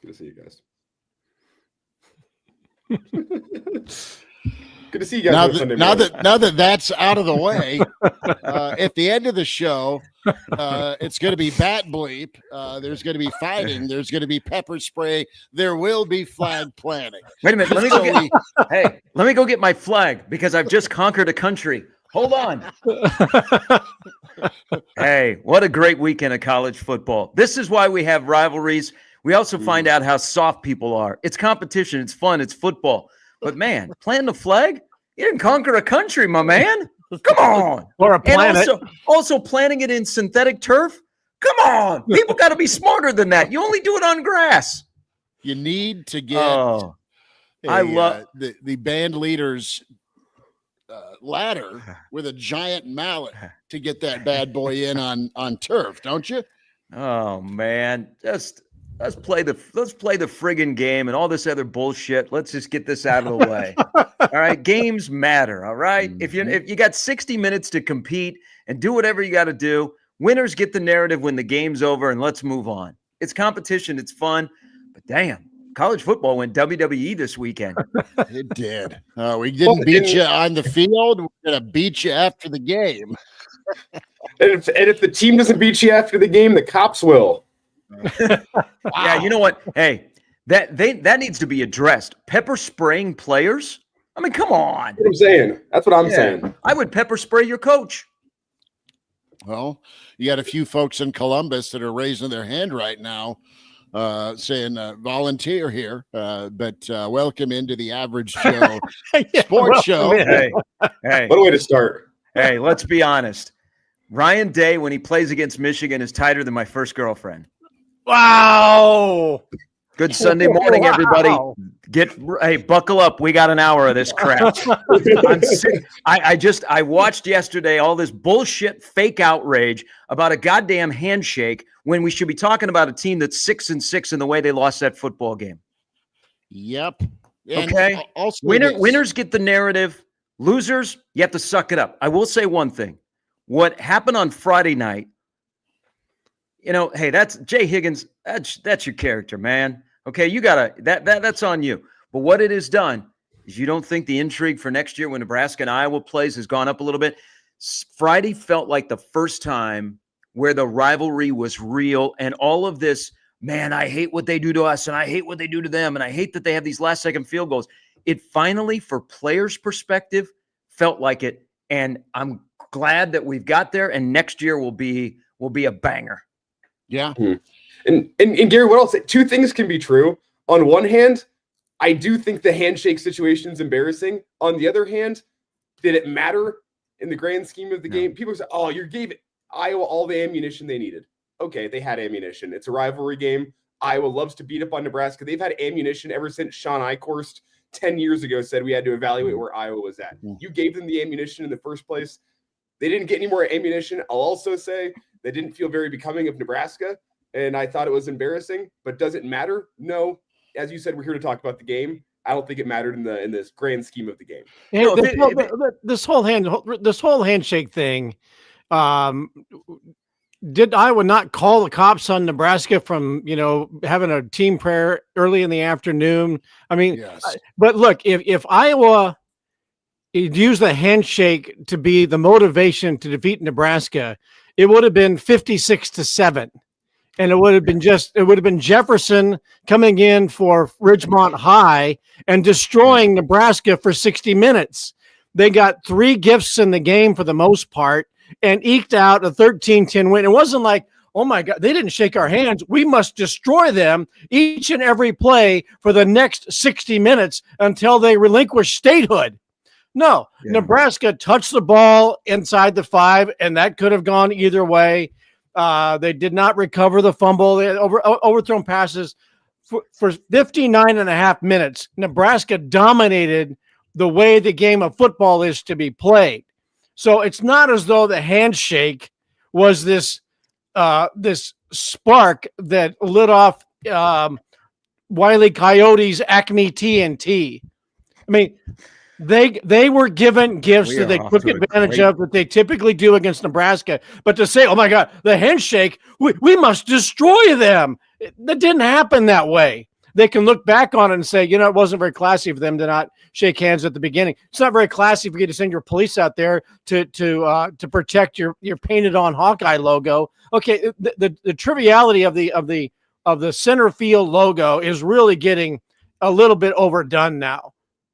Good to see you guys. Good to see you guys. Now that that's out of the way, at the end of the show, it's going to be bat bleep. There's going to be fighting. There's going to be pepper spray. There will be flag planting. Wait a minute. Let me go get my flag because I've just conquered a country. Hold on. Hey, what a great weekend of college football. This is why we have rivalries. We also find out how soft people are. It's competition. It's fun. It's football. But, man, planting a flag? You didn't conquer a country, my man. Come on. Or a planet. And also planting it in synthetic turf? Come on. People got to be smarter than that. You only do it on grass. You need to get I love the band leader's ladder with a giant mallet to get that bad boy in on turf, don't you? Oh, man. Let's play the friggin' game and all this other bullshit. Let's just get this out of the way. All right, games matter. All right, if you got 60 minutes to compete and do whatever you got to do, winners get the narrative when the game's over, and let's move on. It's competition. It's fun, but damn, college football went WWE this weekend. It did. We didn't beat you on the field. We're gonna beat you after the game. And if the team doesn't beat you after the game, the cops will. Wow. Yeah, you know what? Hey, that needs to be addressed. Pepper spraying players? I mean, come on. That's what I'm saying. That's what I'm saying. I would pepper spray your coach. Well, you got a few folks in Columbus that are raising their hand right now, saying volunteer here, but welcome into the Average Joe Sports Show. Hey, what a way to start. Hey, let's be honest. Ryan Day, when he plays against Michigan, is tighter than my first girlfriend. Wow. Good Sunday morning, everybody. Buckle up. We got an hour of this crap. I'm sick. I watched yesterday all this bullshit fake outrage about a goddamn handshake when we should be talking about a team that's 6-6 in the way they lost that football game. Yep. And okay. Also Winners get the narrative. Losers, you have to suck it up. I will say one thing. What happened on Friday night, hey, that's Jay Higgins. That's your character, man. Okay, you gotta that's on you. But what it has done is you don't think the intrigue for next year when Nebraska and Iowa plays has gone up a little bit. Friday felt like the first time where the rivalry was real, and all of this, man, I hate what they do to us, and I hate what they do to them, and I hate that they have these last-second field goals. It finally, for players' perspective, felt like it, and I'm glad that we've got there, and next year will be a banger. Yeah. And Gary, what else? Two things can be true. On one hand, I do think the handshake situation is embarrassing. On the other hand, did it matter in the grand scheme of the game? People say, oh, you gave Iowa all the ammunition they needed. Okay, they had ammunition. It's a rivalry game. Iowa loves to beat up on Nebraska. They've had ammunition ever since Sean Eichhorst 10 years ago said we had to evaluate where Iowa was at. You gave them the ammunition in the first place. They didn't get any more ammunition. I'll also say they didn't feel very becoming of Nebraska, and I thought it was embarrassing. But does it matter? No. As you said, we're here to talk about the game. I don't think it mattered in this grand scheme of the game. Yeah, this whole handshake thing. Did Iowa not call the cops on Nebraska from having a team prayer early in the afternoon? I mean, yes. But look, if Iowa used the handshake to be the motivation to defeat Nebraska, it would have been 56-7. And it would have been Jefferson coming in for Ridgemont High and destroying Nebraska for 60 minutes. They got 3 gifts in the game for the most part and eked out a 13-10 win. It wasn't like, oh my God, they didn't shake our hands. We must destroy them each and every play for the next 60 minutes until they relinquish statehood. No, yeah. Nebraska touched the ball inside the 5, and that could have gone either way. They did not recover the fumble. They had overthrown passes for 59 and a half minutes. Nebraska dominated the way the game of football is to be played. So it's not as though the handshake was this spark that lit off Wile E. Coyote's Acme TNT. I mean, they were given gifts that they took advantage of that they typically do against Nebraska. But to say, oh my God, the handshake, we must destroy them. That didn't happen that way. they can look back on it and say, it wasn't very classy for them to not shake hands at the beginning. It's not very classy for you to send your police out there to protect your painted on Hawkeye logo. Okay, the triviality of the center field logo is really getting a little bit overdone now,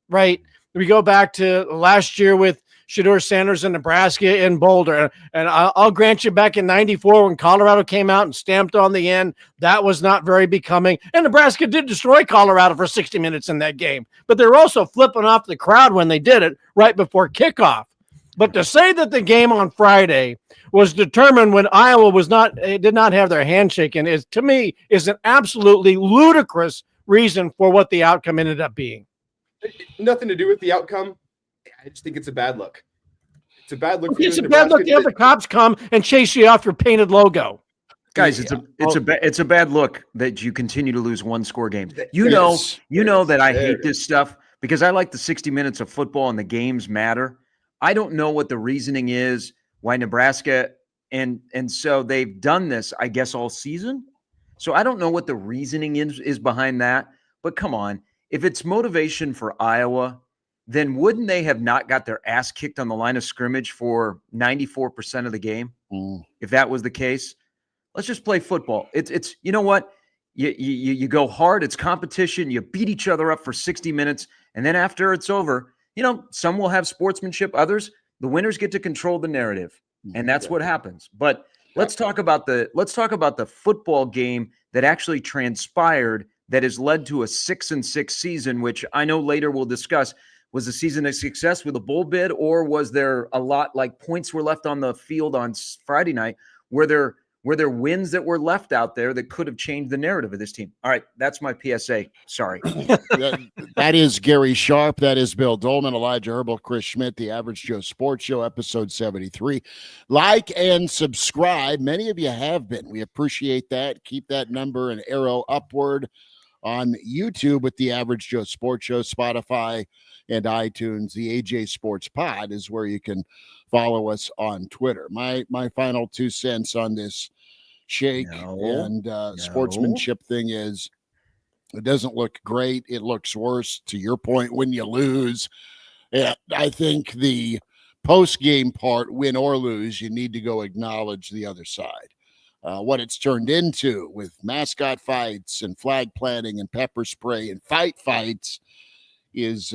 right? We go back to last year with Shedeur Sanders in Nebraska in Boulder. And I'll grant you, back in 94 when Colorado came out and stamped on the end, that was not very becoming. And Nebraska did destroy Colorado for 60 minutes in that game. But they were also flipping off the crowd when they did it right before kickoff. But to say that the game on Friday was determined when Iowa did not have their handshake in, to me, is an absolutely ludicrous reason for what the outcome ended up being. Nothing to do with the outcome. I just think it's a bad look. It's a bad look. It's a bad look to have the cops come and chase you off your painted logo. Guys, it's a bad look that you continue to lose one-score games. You know that I hate this stuff because I like the 60 minutes of football and the games matter. I don't know what the reasoning is why Nebraska and so they've done this, I guess, all season. So I don't know what the reasoning is behind that. But come on, if it's motivation for Iowa, then wouldn't they have not got their ass kicked on the line of scrimmage for 94% of the game? If that was the case, let's just play football. It's you know what? You go hard. It's competition. You beat each other up for 60 minutes. And then after it's over, some will have sportsmanship. Others, the winners get to control the narrative. And that's what happens. But let's talk about the football game that actually transpired that has led to a 6-6 season, which I know later we'll discuss. Was the season a success with a bowl bid, or was there a lot like points were left on the field on Friday night? Were there wins that were left out there that could have changed the narrative of this team? All right, that's my PSA. Sorry. That is Gary Sharp. That is Bill Doleman, Elijah Herbel, Chris Schmidt, the Average Joe Sports Show, episode 73. Like and subscribe. Many of you have been. We appreciate that. Keep that number and arrow upward on YouTube with the Average Joe Sports Show, Spotify, and iTunes. The AJ Sports Pod is where you can follow us on Twitter. My final 2 cents on this shake and sportsmanship thing is it doesn't look great. It looks worse, to your point, when you lose. And I think the post-game part, win or lose, you need to go acknowledge the other side. What it's turned into with mascot fights and flag planting and pepper spray and fights is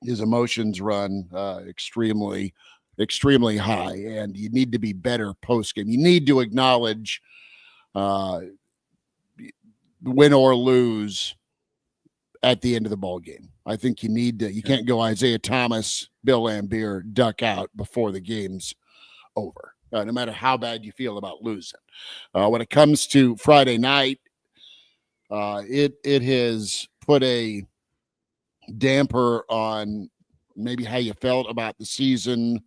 his emotions run extremely high, and you need to be better post game. You need to acknowledge win or lose at the end of the ball game. I think you need to. You can't go Isaiah Thomas, Bill Lambier, duck out before the game's over. No matter how bad you feel about losing. When it comes to Friday night, it has put a damper on maybe how you felt about the season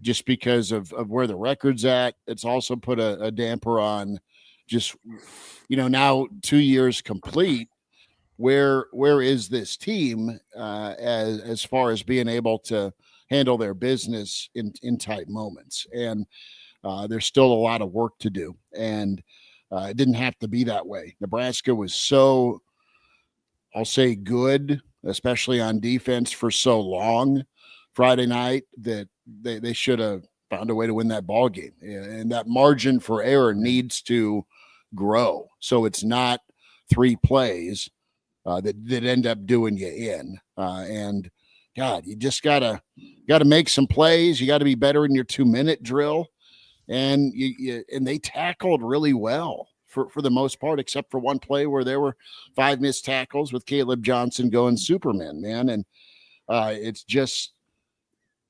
just because of where the record's at. It's also put a damper on just, now 2 years complete. Where is this team as far as being able to handle their business in tight moments? And there's still a lot of work to do. And it didn't have to be that way. Nebraska was so, I'll say, good, especially on defense, for so long Friday night that they should have found a way to win that ball game. And that margin for error needs to grow. So it's not 3 plays that end up doing you in. And God, you just gotta make some plays. You got to be better in your 2-minute drill. And and they tackled really well for the most part, except for one play where there were 5 missed tackles with Caleb Johnson going Superman, man. And it's just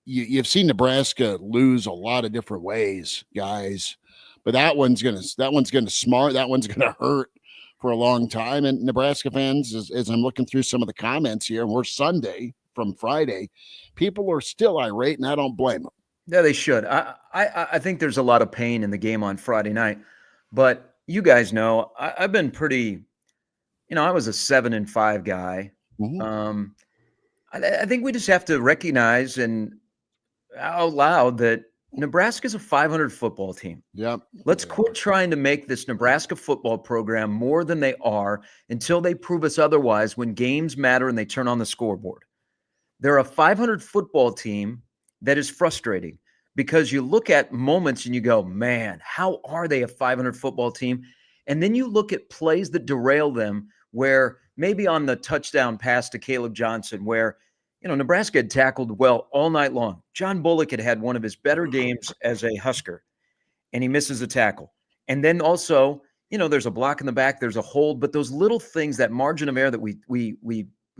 you've seen Nebraska lose a lot of different ways, guys. But that one's gonna smart. That one's gonna hurt for a long time. And Nebraska fans, as I'm looking through some of the comments here, and we're Sunday from Friday, people are still irate, and I don't blame them. Yeah, they should. I think there's a lot of pain in the game on Friday night, but you guys know I've been pretty, I was a 7-5 guy. I think we just have to recognize and out loud that Nebraska's a 500 football team. Yep. Let's quit trying to make this Nebraska football program more than they are until they prove us otherwise when games matter and they turn on the scoreboard. They're a 500 football team that is frustrating because you look at moments and you go, man, how are they a 500 football team? And then you look at plays that derail them where maybe on the touchdown pass to Caleb Johnson where, Nebraska had tackled well all night long. John Bullock had one of his better games as a Husker, and he misses a tackle. And then also, there's a block in the back, there's a hold, but those little things, that margin of error that we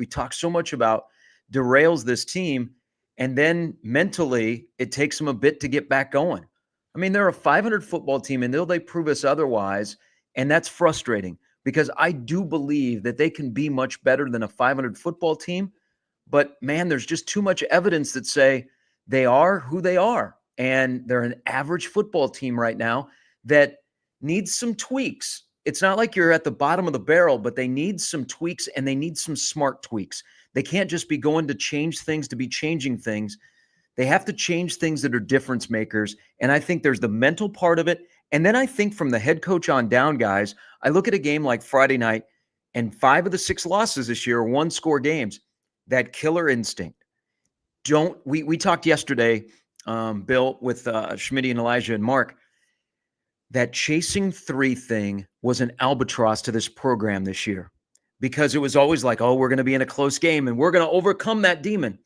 talk so much about derails this team. And then mentally, it takes them a bit to get back going. I mean, they're a 500 football team until they prove us otherwise, and that's frustrating because I do believe that they can be much better than a 500 football team. But, man, there's just too much evidence that say they are who they are. And they're an average football team right now that needs some tweaks. It's not like you're at the bottom of the barrel, but they need some tweaks, and they need some smart tweaks. They can't just be going to change things to be changing things. They have to change things that are difference makers. And I think there's the mental part of it. And then I think from the head coach on down, guys, I look at a game like Friday night, and 5 of the 6 losses this year are one-score games. That killer instinct. We talked yesterday, Bill, with Schmidt and Elijah and Mark, that chasing 3 thing was an albatross to this program this year because it was always like, oh, we're going to be in a close game and we're going to overcome that demon.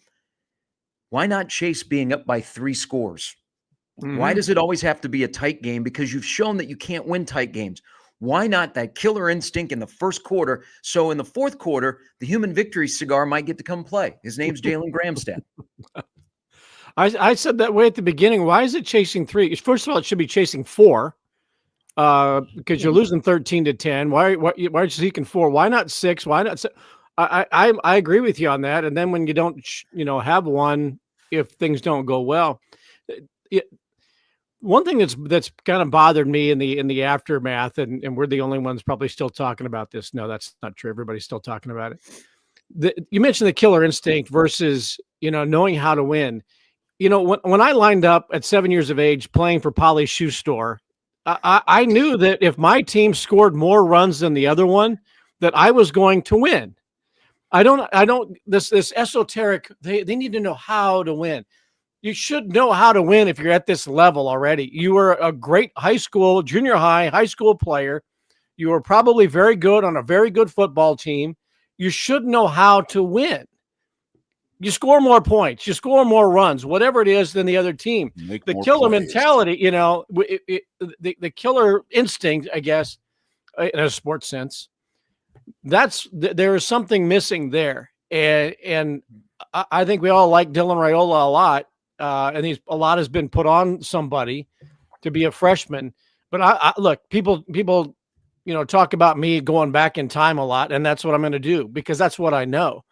Why not chase being up by 3 scores? Mm-hmm. Why does it always have to be a tight game? Because you've shown that you can't win tight games. Why not that killer instinct in the first quarter? So in the fourth quarter, the human victory cigar might get to come play. His name's Jalen Gramstad. I said that way at the beginning. Why is it chasing 3? First of all, it should be chasing 4 because you're losing 13-10. Why are you seeking 4? Why not 6? Why not 6? I agree with you on that. And then when you don't, have one, if things don't go well, one thing that's kind of bothered me in the aftermath, and we're the only ones probably still talking about this. No, that's not true. Everybody's still talking about it. You mentioned the killer instinct versus, knowing how to win. When I lined up at 7 years of age playing for Polly's Shoe Store, I knew that if my team scored more runs than the other one, that I was going to win. This esoteric, they need to know how to win. You should know how to win if you're at this level already. You were a great high school, junior high school player. You were probably very good on a very good football team. You should know how to win. You score more points, you score more runs, whatever it is than the other team. The killer mentality, the killer instinct, I guess, in a sports sense, there is something missing there. And I think we all like Dylan Raiola a lot. And a lot has been put on somebody to be a freshman. But I look, people, talk about me going back in time a lot, and that's what I'm going to do because that's what I know.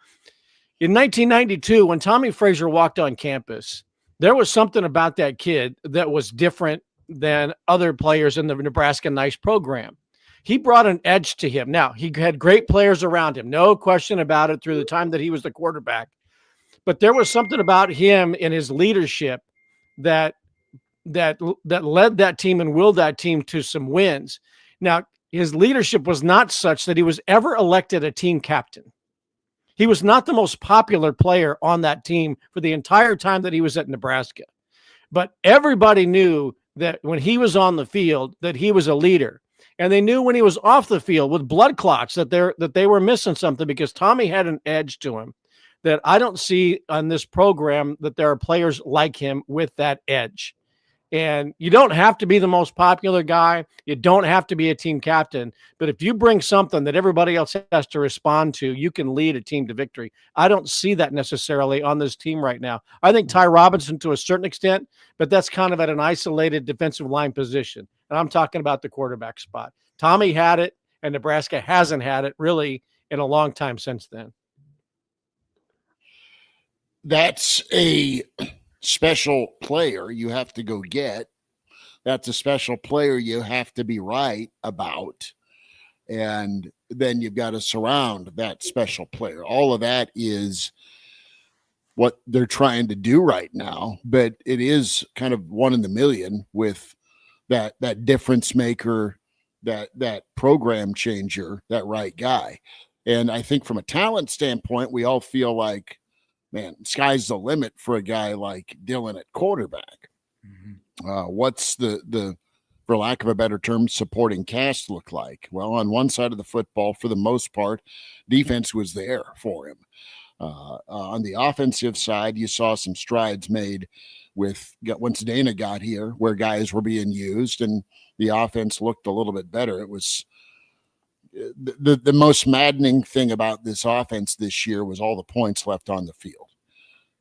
In 1992, when Tommy Frazier walked on campus, there was something about that kid that was different than other players in the Nebraska Nice program. He brought an edge to him. Now, he had great players around him, no question about it, through the time that he was the quarterback. But there was something about him in his leadership that led that team and willed that team to some wins. Now, his leadership was not such that he was ever elected a team captain. He was not the most popular player on that team for the entire time that he was at Nebraska. But everybody knew that when he was on the field, that he was a leader. And they knew when he was off the field with blood clots that they were missing something because Tommy had an edge to him that I don't see on this program that there are players like him with that edge. And you don't have to be the most popular guy. You don't have to be a team captain. But if you bring something that everybody else has to respond to, you can lead a team to victory. I don't see that necessarily on this team right now. I think Ty Robinson to a certain extent, but that's kind of at an isolated defensive line position. And I'm talking about the quarterback spot. Tommy had it, and Nebraska hasn't had it really in a long time since then. That's a special player you have to go get. That's a special player you have to be right about. And then you've got to surround that special player. All of that is what they're trying to do right now, but it is kind of one in the million with that difference maker, that program changer, that right guy. And I think from a talent standpoint, we all feel like, man, sky's the limit for a guy like Dylan at quarterback. What's the for lack of a better term, supporting cast look like? Well, on one side of the football, for the most part, defense was there for him. On the offensive side, you saw some strides made once Dana got here, where guys were being used and the offense looked a little bit better. It was the most maddening thing about this offense this year was all the points left on the field.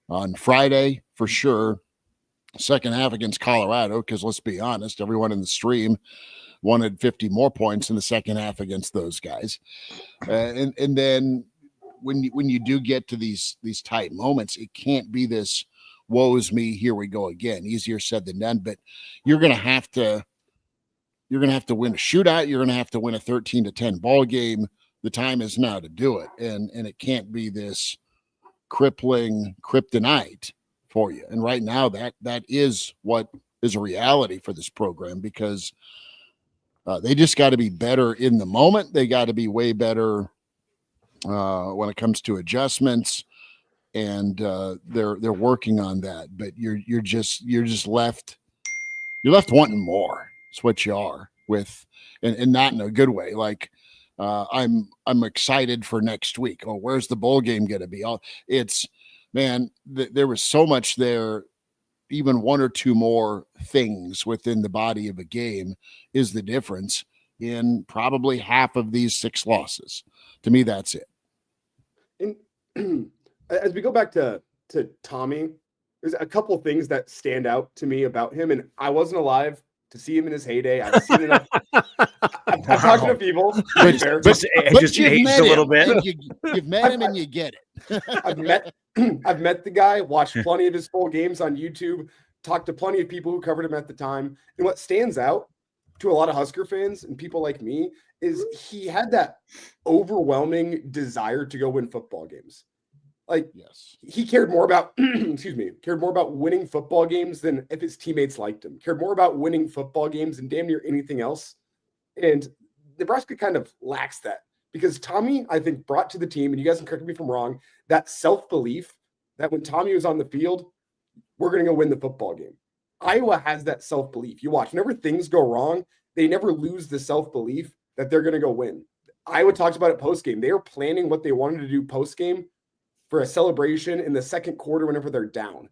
On Friday, for sure, second half against Colorado, because let's be honest, everyone in the stream wanted 50 more points in the second half against those guys. And then when you do get to these tight moments, it can't be this woe's me, here we go again. Easier said than done, but you're going to have to win a shootout. You're going to have to win a 13-10 ball game. The time is now to do it. And it can't be this crippling kryptonite for you. And right now that is what is a reality for this program, because they just got to be better in the moment. They got to be way better when it comes to adjustments, and they're working on that. But you're just left wanting more. It's what you are with, and not in a good way. Like I'm excited for next week. Oh, where's the bowl game going to be? There was so much there. Even one or two more things within the body of a game is the difference in probably half of these 6 losses. To me, that's it. And as we go back to Tommy, there's a couple of things that stand out to me about him. And I wasn't alive to see him in his heyday. I've seen enough. I've talked to people. But just aged a little bit. You've met him and you get it. I've met the guy, watched plenty of his full games on YouTube, talked to plenty of people who covered him at the time. And what stands out to a lot of Husker fans and people like me is he had that overwhelming desire to go win football games. Like, yes, he cared more about, cared more about winning football games than if his teammates liked him, cared more about winning football games than damn near anything else. And Nebraska kind of lacks that, because Tommy, I think, brought to the team, and you guys can correct me if I'm wrong, that self-belief that when Tommy was on the field, we're going to go win the football game. Iowa has that self-belief. You watch, whenever things go wrong, they never lose the self-belief that they're going to go win. Iowa talked about it post-game. They were planning what they wanted to do post-game for a celebration in the second quarter whenever they're down.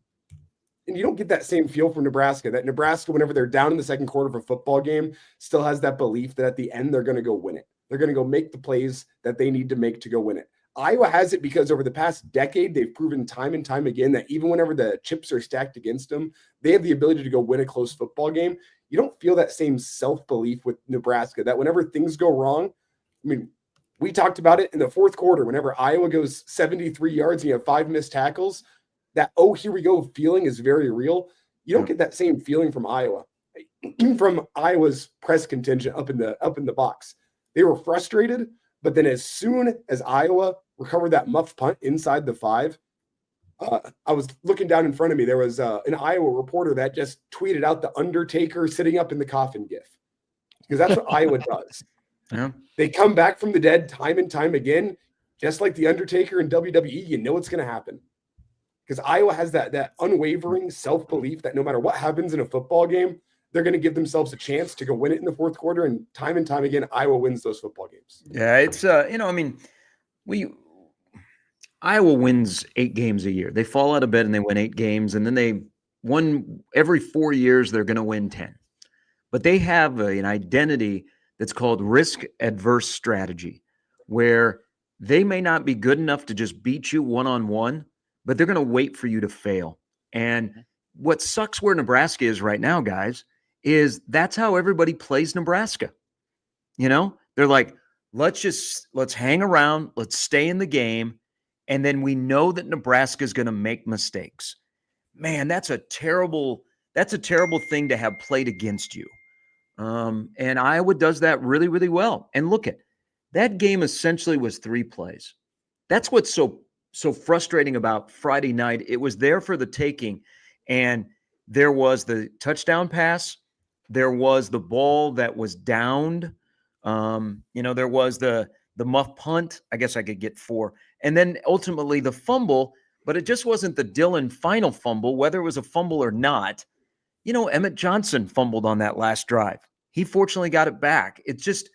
And you don't get that same feel from Nebraska, that Nebraska, whenever they're down in the second quarter of a football game, still has that belief that at the end they're going to go win it. They're going to go make the plays that they need to make to go win it. Iowa has it because over the past decade, they've proven time and time again that even whenever the chips are stacked against them, they have the ability to go win a close football game. You don't feel that same self-belief with Nebraska, that whenever things go wrong, I mean, we talked about it in the fourth quarter, whenever Iowa goes 73 yards and you have 5 missed tackles, that, oh, here we go feeling is very real. You don't get that same feeling from Iowa, from Iowa's press contingent up in the box. They were frustrated, but then as soon as Iowa recovered that muffed punt inside the 5, I was looking down in front of me. There was an Iowa reporter that just tweeted out the Undertaker sitting up in the coffin gif, because that's what Iowa does. Yeah. They come back from the dead time and time again, just like the Undertaker in WWE. You know what's going to happen, because Iowa has that unwavering self-belief that no matter what happens in a football game, they're going to give themselves a chance to go win it in the fourth quarter. And time again, Iowa wins those football games. Yeah, it's Iowa wins 8 games a year. They fall out of bed and they win 8 games, and then they won every 4 years. They're going to win 10, but they have an identity that's called risk-adverse strategy, where they may not be good enough to just beat you one-on-one, but they're going to wait for you to fail. And what sucks where Nebraska is right now, guys, is that's how everybody plays Nebraska. You know, they're like, let's hang around, let's stay in the game, and then we know that Nebraska is going to make mistakes. Man, that's a terrible thing to have played against you. And Iowa does that really, really well. And look at that game essentially was 3 plays. That's what's so so frustrating about Friday night. It was there for the taking, and there was the touchdown pass. There was the ball that was downed. There was the muff punt. I guess I could get 4. And then ultimately the fumble, but it just wasn't the Dillon final fumble, whether it was a fumble or not. Emmett Johnson fumbled on that last drive. He fortunately got it back. It's just,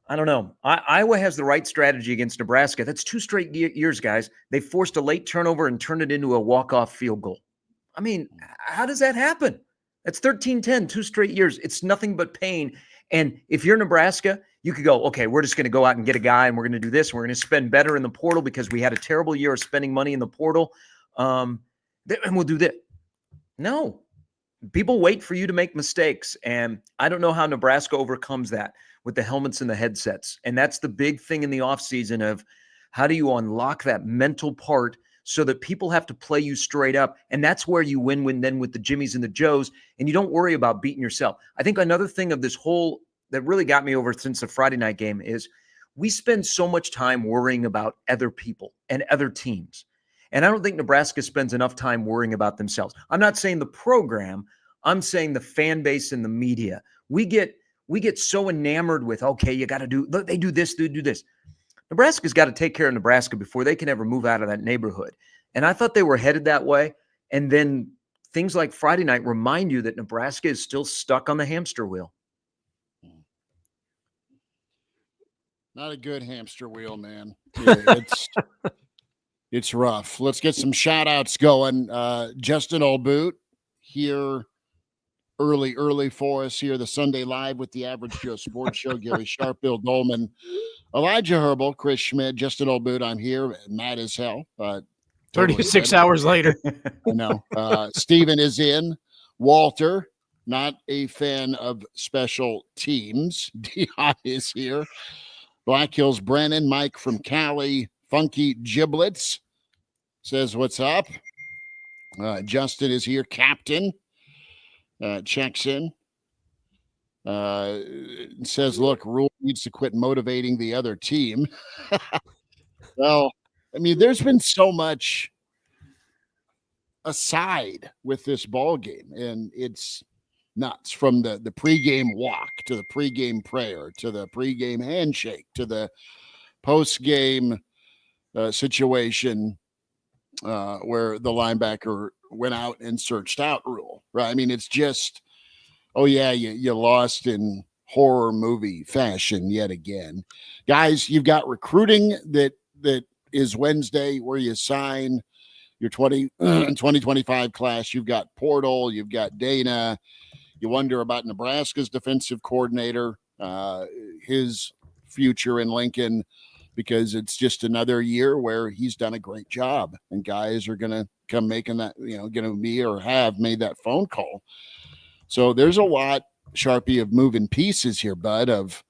I don't know. Iowa has the right strategy against Nebraska. That's 2 straight years, guys. They forced a late turnover and turned it into a walk-off field goal. I mean, how does that happen? That's 13-10, 2 straight years. It's nothing but pain. And if you're Nebraska, you could go, okay, we're just going to go out and get a guy, and we're going to do this. And we're going to spend better in the portal because we had a terrible year of spending money in the portal. And we'll do that. No. People wait for you to make mistakes. And I don't know how Nebraska overcomes that with the helmets and the headsets. And that's the big thing in the offseason of how do you unlock that mental part so that people have to play you straight up. And that's where you win then with the Jimmies and the Joes, and you don't worry about beating yourself. I think another thing of this whole that really got me over since the Friday night game is we spend so much time worrying about other people and other teams. And I don't think Nebraska spends enough time worrying about themselves. I'm not saying the program, I'm saying the fan base and the media. We get so enamored with, okay, you got to do, they do this, they do this. Nebraska's got to take care of Nebraska before they can ever move out of that neighborhood. And I thought they were headed that way. And then things like Friday night remind you that Nebraska is still stuck on the hamster wheel. Not a good hamster wheel, man. Yeah, it's rough. Let's get some shout outs going. Justin Olboot here early for us here, the Sunday Live with the Average Joe Sports Show. Gary Sharp, Bill Doleman, Elijah Herbel, Chris Schmidt, Justin Olboot. I'm here. Mad as hell. 36 hours later. I know. Steven is in. Walter, not a fan of special teams. Dion is here. Black Hills Brennan, Mike from Cali, Funky Giblets says, what's up? Justin is here. Captain checks in. Says, look, Rhule needs to quit motivating the other team. Well, I mean, there's been so much aside with this ball game, and it's nuts, from the pregame walk to the pregame prayer to the pregame handshake to the postgame situation where the linebacker went out and searched out Rhule, right? I mean, it's just, oh yeah, you lost in horror movie fashion yet again. Guys, you've got recruiting that is Wednesday, where you sign your 2025 class. You've got portal, you've got Dana. You wonder about Nebraska's defensive coordinator, his future in Lincoln, because it's just another year where he's done a great job, and guys are going to come making that, going to be or have made that phone call. So there's a lot, Sharpie, of moving pieces here, bud, of,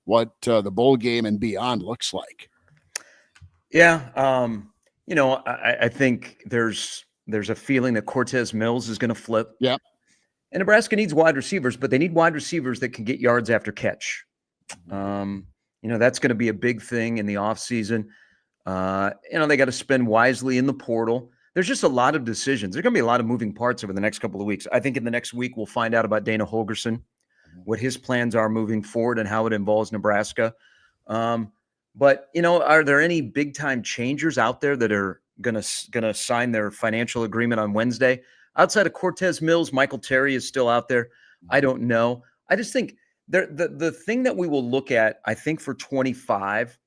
what the bowl game and beyond looks like. Yeah. I think there's a feeling that Cortez Mills is going to flip. Yeah. And Nebraska needs wide receivers, but they need wide receivers that can get yards after catch. That's going to be a big thing in the offseason. They got to spend wisely in the portal. There's just a lot of decisions. There's going to be a lot of moving parts over the next couple of weeks. I think in the next week, we'll find out about Dana Holgorsen, what his plans are moving forward and how it involves Nebraska. But are there any big-time changers out there that are gonna sign their financial agreement on Wednesday? Outside of Cortez Mills, Michael Terry is still out there. I don't know. I just think the thing that we will look at, I think, for 25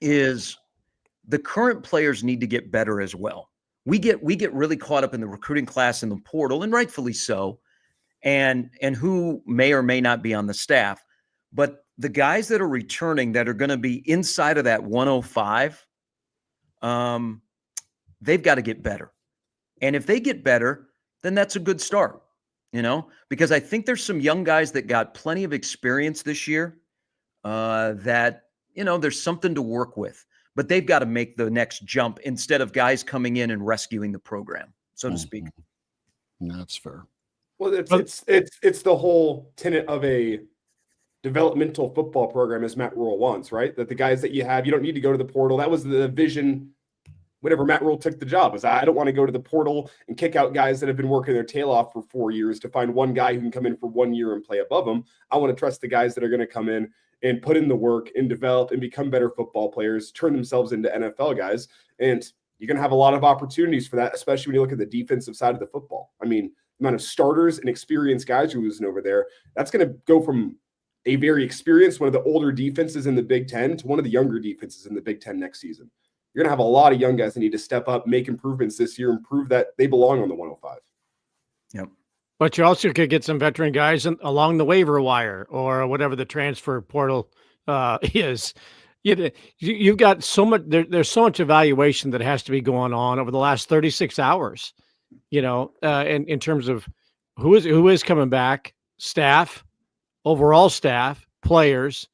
is the current players need to get better as well. We get really caught up in the recruiting class in the portal, and rightfully so, and who may or may not be on the staff. But the guys that are returning that are going to be inside of that 105, they've got to get better. And if they get better, then that's a good start, because I think there's some young guys that got plenty of experience this year that, there's something to work with. But they've got to make the next jump instead of guys coming in and rescuing the program, so to speak. That's fair. Well, it's the whole tenet of a developmental football program as Matt Rhule wants, right? That the guys that you have, you don't need to go to the portal. That was the vision whenever Matt Rhule took the job, is I don't want to go to the portal and kick out guys that have been working their tail off for 4 years to find one guy who can come in for 1 year and play above them. I want to trust the guys that are going to come in and put in the work and develop and become better football players, turn themselves into NFL guys. And you're going to have a lot of opportunities for that, especially when you look at the defensive side of the football. I mean, the amount of starters and experienced guys you're losing over there, that's going to go from a very experienced, one of the older defenses in the Big Ten, to one of the younger defenses in the Big Ten next season. You're going to have a lot of young guys that need to step up, make improvements this year, and prove that they belong on the 105. Yep. But you also could get some veteran guys along the waiver wire or whatever the transfer portal is. You've got so much. There's so much evaluation that has to be going on over the last 36 hours. In terms of who is coming back, staff, overall staff, players.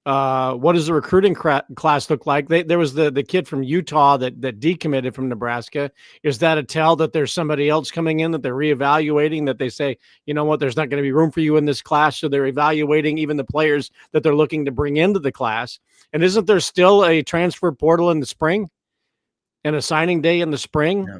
What does the recruiting class look like? There was the kid from Utah that decommitted from Nebraska. Is that a tell that there's somebody else coming in that they're reevaluating, that they say, you know what, there's not going to be room for you in this class? So they're evaluating even the players that they're looking to bring into the class. And isn't there still a transfer portal in the spring and a signing day in the spring? Yeah.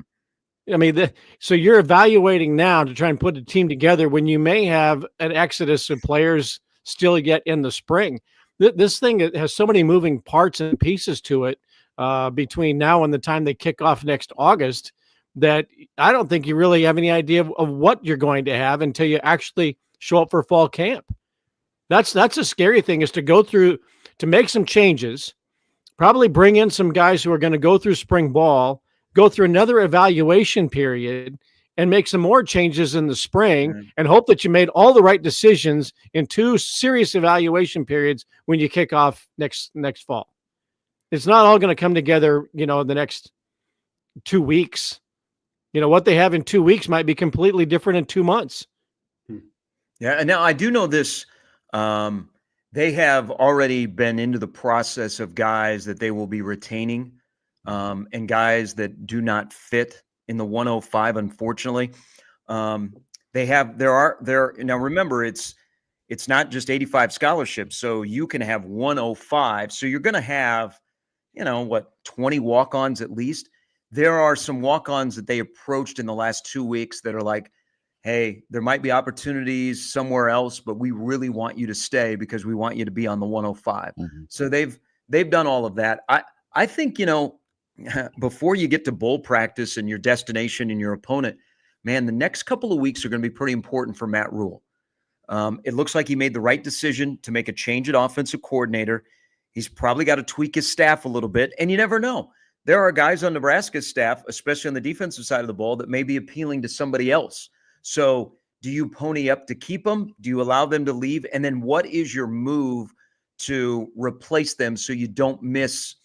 I mean, so you're evaluating now to try and put a team together when you may have an exodus of players still yet in the spring. This thing has so many moving parts and pieces to it between now and the time they kick off next August that I don't think you really have any idea of what you're going to have until you actually show up for fall camp. That's a scary thing, is to go through, to make some changes, probably bring in some guys who are going to go through spring ball, go through another evaluation period, and make some more changes in the spring, and hope that you made all the right decisions in 2 serious evaluation periods when you kick off next fall. It's not all going to come together, in the next 2 weeks. What they have in 2 weeks might be completely different in 2 months. Yeah. And now I do know this. They have already been into the process of guys that they will be retaining, and guys that do not fit in the 105, unfortunately. Now remember, it's not just 85 scholarships. So you can have 105. So you're going to have, 20 walk-ons at least. There are some walk-ons that they approached in the last 2 weeks that are like, hey, there might be opportunities somewhere else, but we really want you to stay because we want you to be on the 105. Mm-hmm. So they've done all of that. I think, before you get to bowl practice and your destination and your opponent, man, the next couple of weeks are going to be pretty important for Matt Rhule. It looks like he made the right decision to make a change at offensive coordinator. He's probably got to tweak his staff a little bit, and you never know. There are guys on Nebraska's staff, especially on the defensive side of the ball, that may be appealing to somebody else. So do you pony up to keep them? Do you allow them to leave? And then what is your move to replace them so you don't miss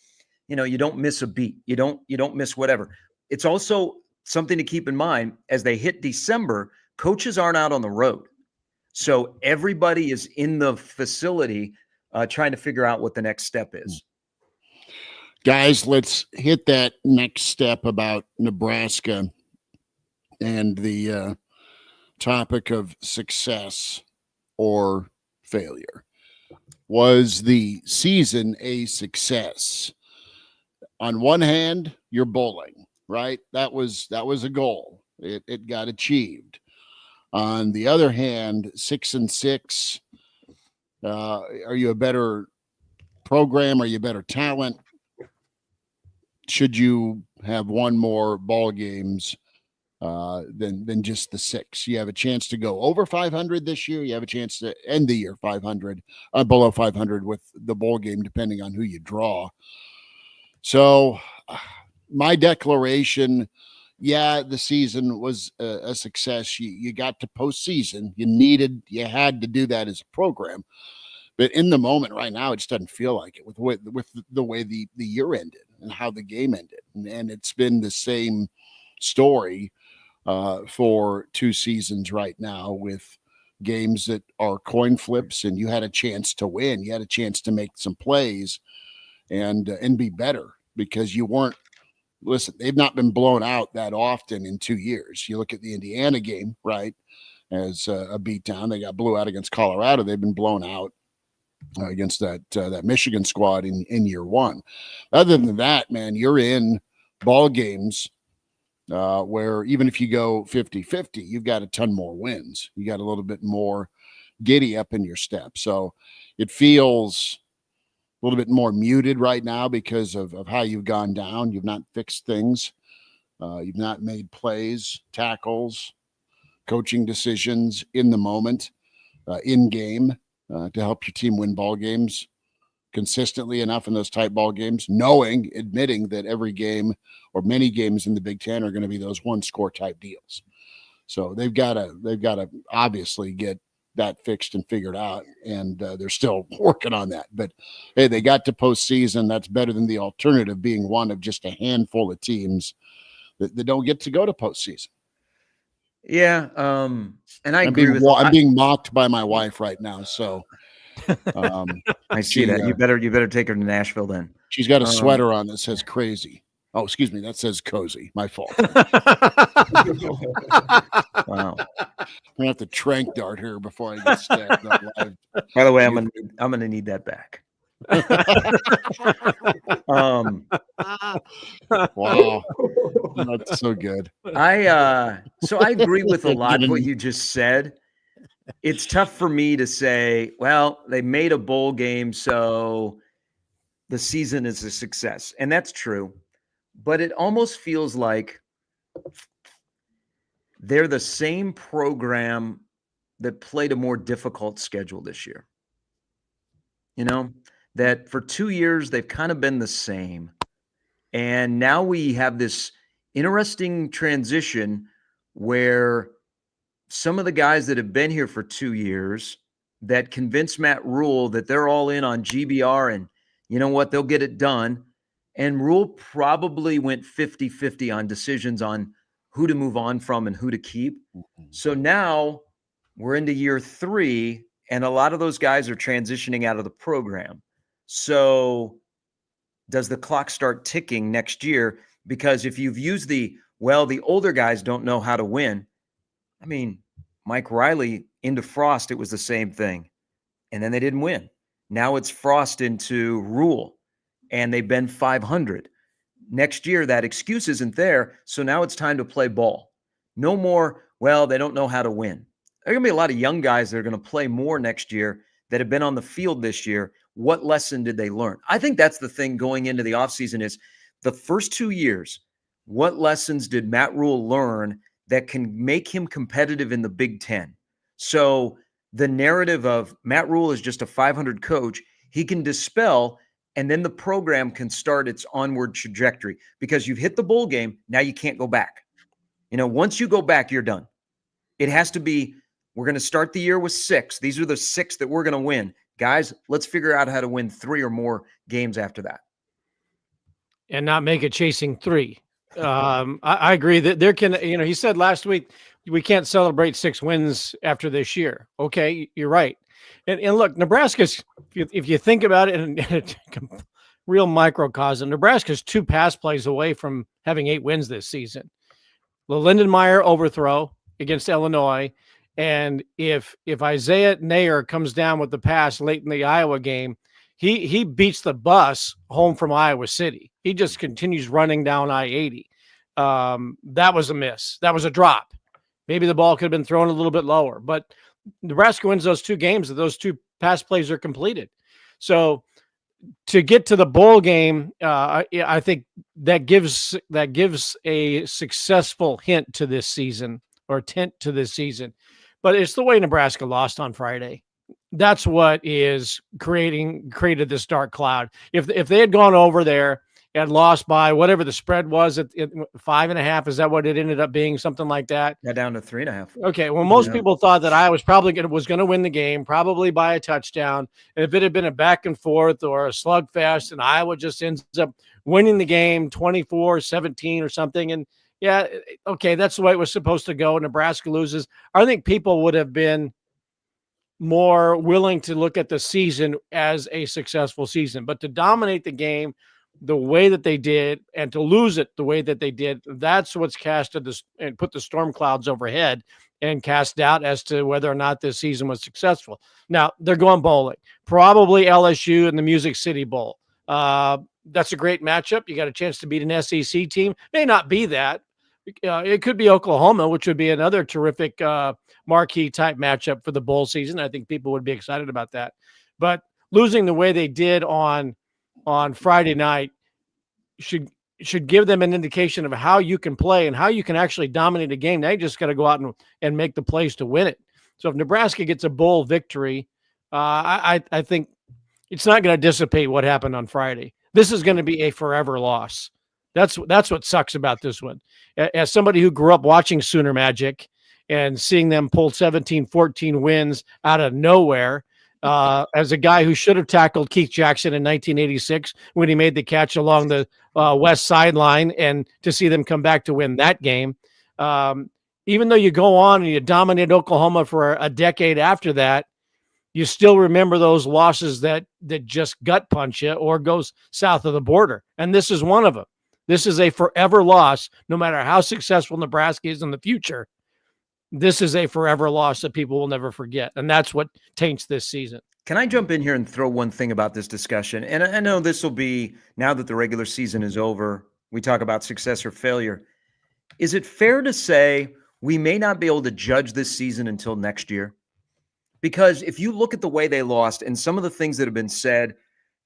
you don't miss a beat. You don't miss whatever. It's also something to keep in mind as they hit December, coaches aren't out on the road. So everybody is in the facility trying to figure out what the next step is. Guys, let's hit that next step about Nebraska and the topic of success or failure. Was the season a success? On one hand, you're bowling, right? That was a goal. It got achieved. On the other hand, 6-6. Are you a better program? Are you better talent? Should you have won more ball games than just the 6? You have a chance to go over 500 this year. You have a chance to end the year 500, below 500 with the bowl game, depending on who you draw. So my declaration, the season was a success. You got to postseason. You had to do that as a program. But in the moment right now, it just doesn't feel like it with the way the year ended and how the game ended. And it's been the same story for 2 seasons right now, with games that are coin flips, and you had a chance to win. You had a chance to make some plays and be better, because you weren't. Listen, they've not been blown out that often in 2 years. You look at the Indiana game, right, as a beatdown. They got blew out against Colorado. They've been blown out against that Michigan squad in year one. Other than that, man, you're in ball games where even if you go 50-50, you've got a ton more wins. You got a little bit more giddy up in your step. So it feels a little bit more muted right now because of how you've gone down. You've not fixed things. You've not made plays, tackles, coaching decisions in the moment, in game, to help your team win ball games consistently enough in those tight ball games, admitting that every game or many games in the Big Ten are going to be those one score type deals. So they've got to obviously get that fixed and figured out, and they're still working on that. But hey, they got to postseason. That's better than the alternative being one of just a handful of teams that don't get to go to postseason. Yeah, and I'm being mocked by my wife right now, so I see that. You better take her to Nashville then. She's got a sweater on that says crazy. Oh, excuse me, that says cozy. My fault. Wow. I'm gonna have to trank dart her before I get stabbed on live. By the way, I'm gonna need that back. Wow, that's so good. So I agree with a lot of what you just said. It's tough for me to say, well, they made a bowl game, so the season is a success. And that's true. But it almost feels like they're the same program that played a more difficult schedule this year. You know, that for 2 years, they've kind of been the same. And now we have this interesting transition where some of the guys that have been here for 2 years that convinced Matt Rhule that they're all in on GBR and you know what, they'll get it done. And Rhule probably went 50-50 on decisions on who to move on from and who to keep. So now we're into year 3, and a lot of those guys are transitioning out of the program. So does the clock start ticking next year? Because if you've used the older guys don't know how to win. I mean, Mike Riley into Frost, it was the same thing. And then they didn't win. Now it's Frost into Rhule, and they've been 500. Next year, that excuse isn't there. So now it's time to play ball. No more, they don't know how to win. There are going to be a lot of young guys that are going to play more next year that have been on the field this year. What lesson did they learn? I think that's the thing going into the offseason is the first 2 years, what lessons did Matt Rhule learn that can make him competitive in the Big Ten? So the narrative of Matt Rhule is just a 500 coach, he can dispel, and then the program can start its onward trajectory because you've hit the bowl game. Now you can't go back. You know, once you go back, you're done. It has to be, we're going to start the year with 6. These are the 6 that we're going to win. Guys, let's figure out how to win 3 or more games after that. And not make it chasing 3. I agree that there can, he said last week, we can't celebrate 6 wins after this year. Okay, you're right. And look, Nebraska's, if you think about it in real microcosm, Nebraska's 2 pass plays away from having 8 wins this season. The Lindenmeyer overthrow against Illinois. And if Isaiah Nair comes down with the pass late in the Iowa game, he beats the bus home from Iowa City. He just continues running down I-80. That was a miss. That was a drop. Maybe the ball could have been thrown a little bit lower, but Nebraska wins those 2 games. Those 2 pass plays are completed. So to get to the bowl game, I think that gives a successful hint to this season or tint to this season. But it's the way Nebraska lost on Friday. That's what is created this dark cloud. If they had gone over there and lost by whatever the spread was at 5.5, is that what it ended up being? Something like that. Yeah, down to 3.5. Okay. Well, most people thought that Iowa was going to win the game, probably by a touchdown. And if it had been a back and forth or a slugfest, and Iowa just ends up winning the game 24-17 or something, and yeah, okay, that's the way it was supposed to go. Nebraska loses. I think people would have been more willing to look at the season as a successful season, but to dominate the game the way that they did and to lose it the way that they did, that's what's casted this and put the storm clouds overhead and cast doubt as to whether or not this season was successful. Now they're going bowling, probably LSU in the Music City Bowl. That's a great matchup. You got a chance to beat an SEC team. May not be that. It could be Oklahoma, which would be another terrific marquee type matchup for the bowl season. I think people would be excited about that. But losing the way they did on Friday night should give them an indication of how you can play and how you can actually dominate a game. Now you just got to go out and make the plays to win it. So if Nebraska gets a bowl victory, I think it's not going to dissipate what happened on Friday. This is going to be a forever loss. That's what sucks about this one. As somebody who grew up watching Sooner Magic and seeing them pull 17-14 wins out of nowhere, as a guy who should have tackled Keith Jackson in 1986 when he made the catch along the west sideline, and to see them come back to win that game, even though you go on and you dominate Oklahoma for a decade after that, you still remember those losses that just gut punch you or goes south of the border. And this is one of them. This is a forever loss, no matter how successful Nebraska is in the future. This is a forever loss that people will never forget. And that's what taints this season. Can I jump in here and throw one thing about this discussion? And I know this will be, now that the regular season is over, we talk about success or failure. Is it fair to say we may not be able to judge this season until next year? Because if you look at the way they lost and some of the things that have been said,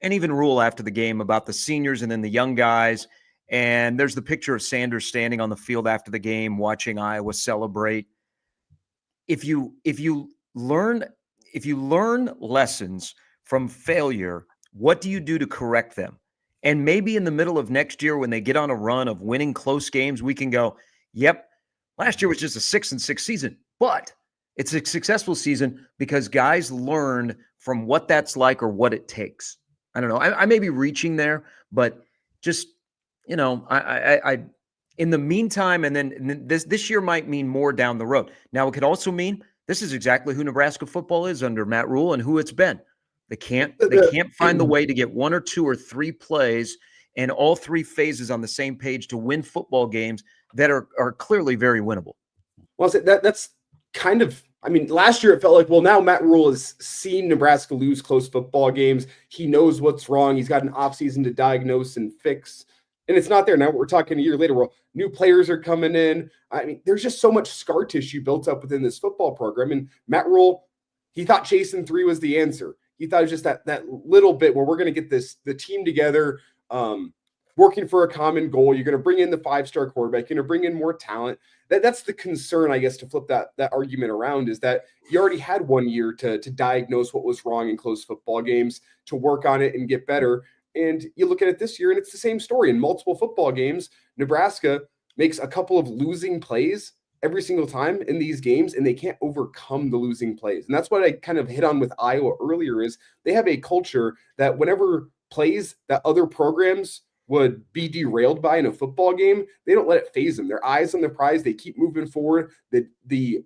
and even Rhule after the game about the seniors and then the young guys, and there's the picture of Sanders standing on the field after the game watching Iowa celebrate. If you learn lessons from failure, what do you do to correct them? And maybe in the middle of next year, when they get on a run of winning close games, we can go, yep, last year was just a 6-6 season, but it's a successful season because guys learn from what that's like or what it takes. I don't know. I may be reaching there, but just, I in the meantime, and then this year might mean more down the road. Now, it could also mean this is exactly who Nebraska football is under Matt Rhule and who it's been. They can't find the way to get one or two or three plays and all three phases on the same page to win football games that are clearly very winnable. Well, that's kind of, last year it felt like, well, now Matt Rhule has seen Nebraska lose close football games. He knows what's wrong. He's got an offseason to diagnose and fix. And it's not there. Now we're talking a year later. Well, new players are coming in. There's just so much scar tissue built up within this football program. And Matt Rhule, he thought chasing 3 was the answer. He thought it was just that little bit where we're going to get the team together, working for a common goal. You're going to bring in the 5-star quarterback. You're going to bring in more talent. That's the concern, I guess, to flip that argument around, is that you already had 1 year to diagnose what was wrong in close football games, to work on it and get better. And you look at it this year, and it's the same story. In multiple football games, Nebraska makes a couple of losing plays every single time in these games, and they can't overcome the losing plays. And that's what I kind of hit on with Iowa earlier, is they have a culture that whenever plays that other programs would be derailed by in a football game, they don't let it phase them. Their eyes on the prize. They keep moving forward. The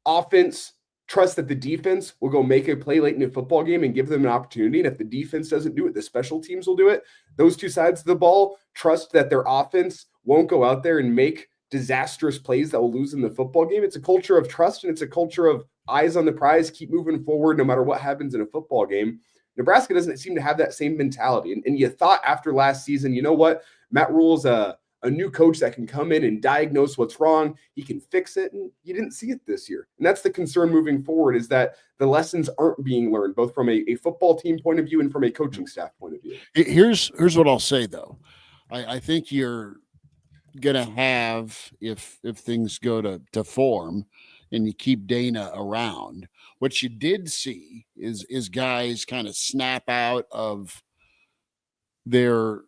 offense trust that the defense will go make a play late in a football game and give them an opportunity. And if the defense doesn't do it, the special teams will do it. Those two sides of the ball trust that their offense won't go out there and make disastrous plays that will lose in the football game. It's a culture of trust, and it's a culture of eyes on the prize, keep moving forward no matter what happens in a football game. Nebraska doesn't seem to have that same mentality. And you thought after last season, you know what? Matt Rhule's a new coach that can come in and diagnose what's wrong. He can fix it. And you didn't see it this year. And that's the concern moving forward, is that the lessons aren't being learned, both from a football team point of view and from a coaching staff point of view. Here's what I'll say, though. I think you're going to have, if things go to form and you keep Dana around, what you did see is guys kind of snap out of their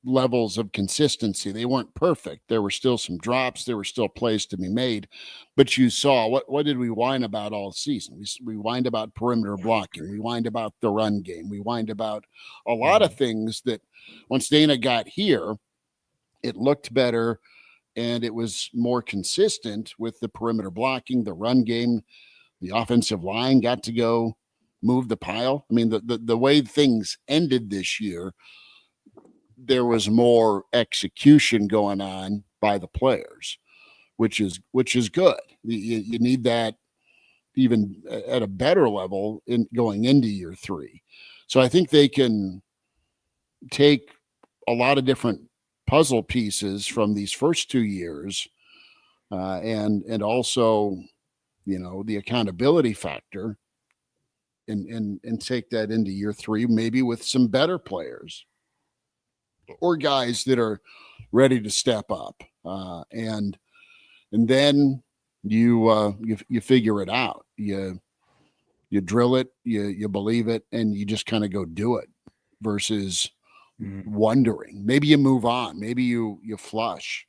levels of consistency. They weren't perfect. There were still some drops. There were still plays to be made. But you saw, what did we whine about all season? We whined about perimeter blocking. We whined about the run game. We whined about a lot of things that once Dana got here, it looked better and it was more consistent with the perimeter blocking, the run game. The offensive line got to go move the pile. The way things ended this year, there was more execution going on by the players, which is good. You need that even at a better level in going into year 3. So I think they can take a lot of different puzzle pieces from these first 2 years, and also, the accountability factor, and take that into year 3, maybe with some better players or guys that are ready to step up, and then you figure it out. You drill it, you believe it, and you just kind of go do it, versus wondering. Maybe you move on. Maybe you flush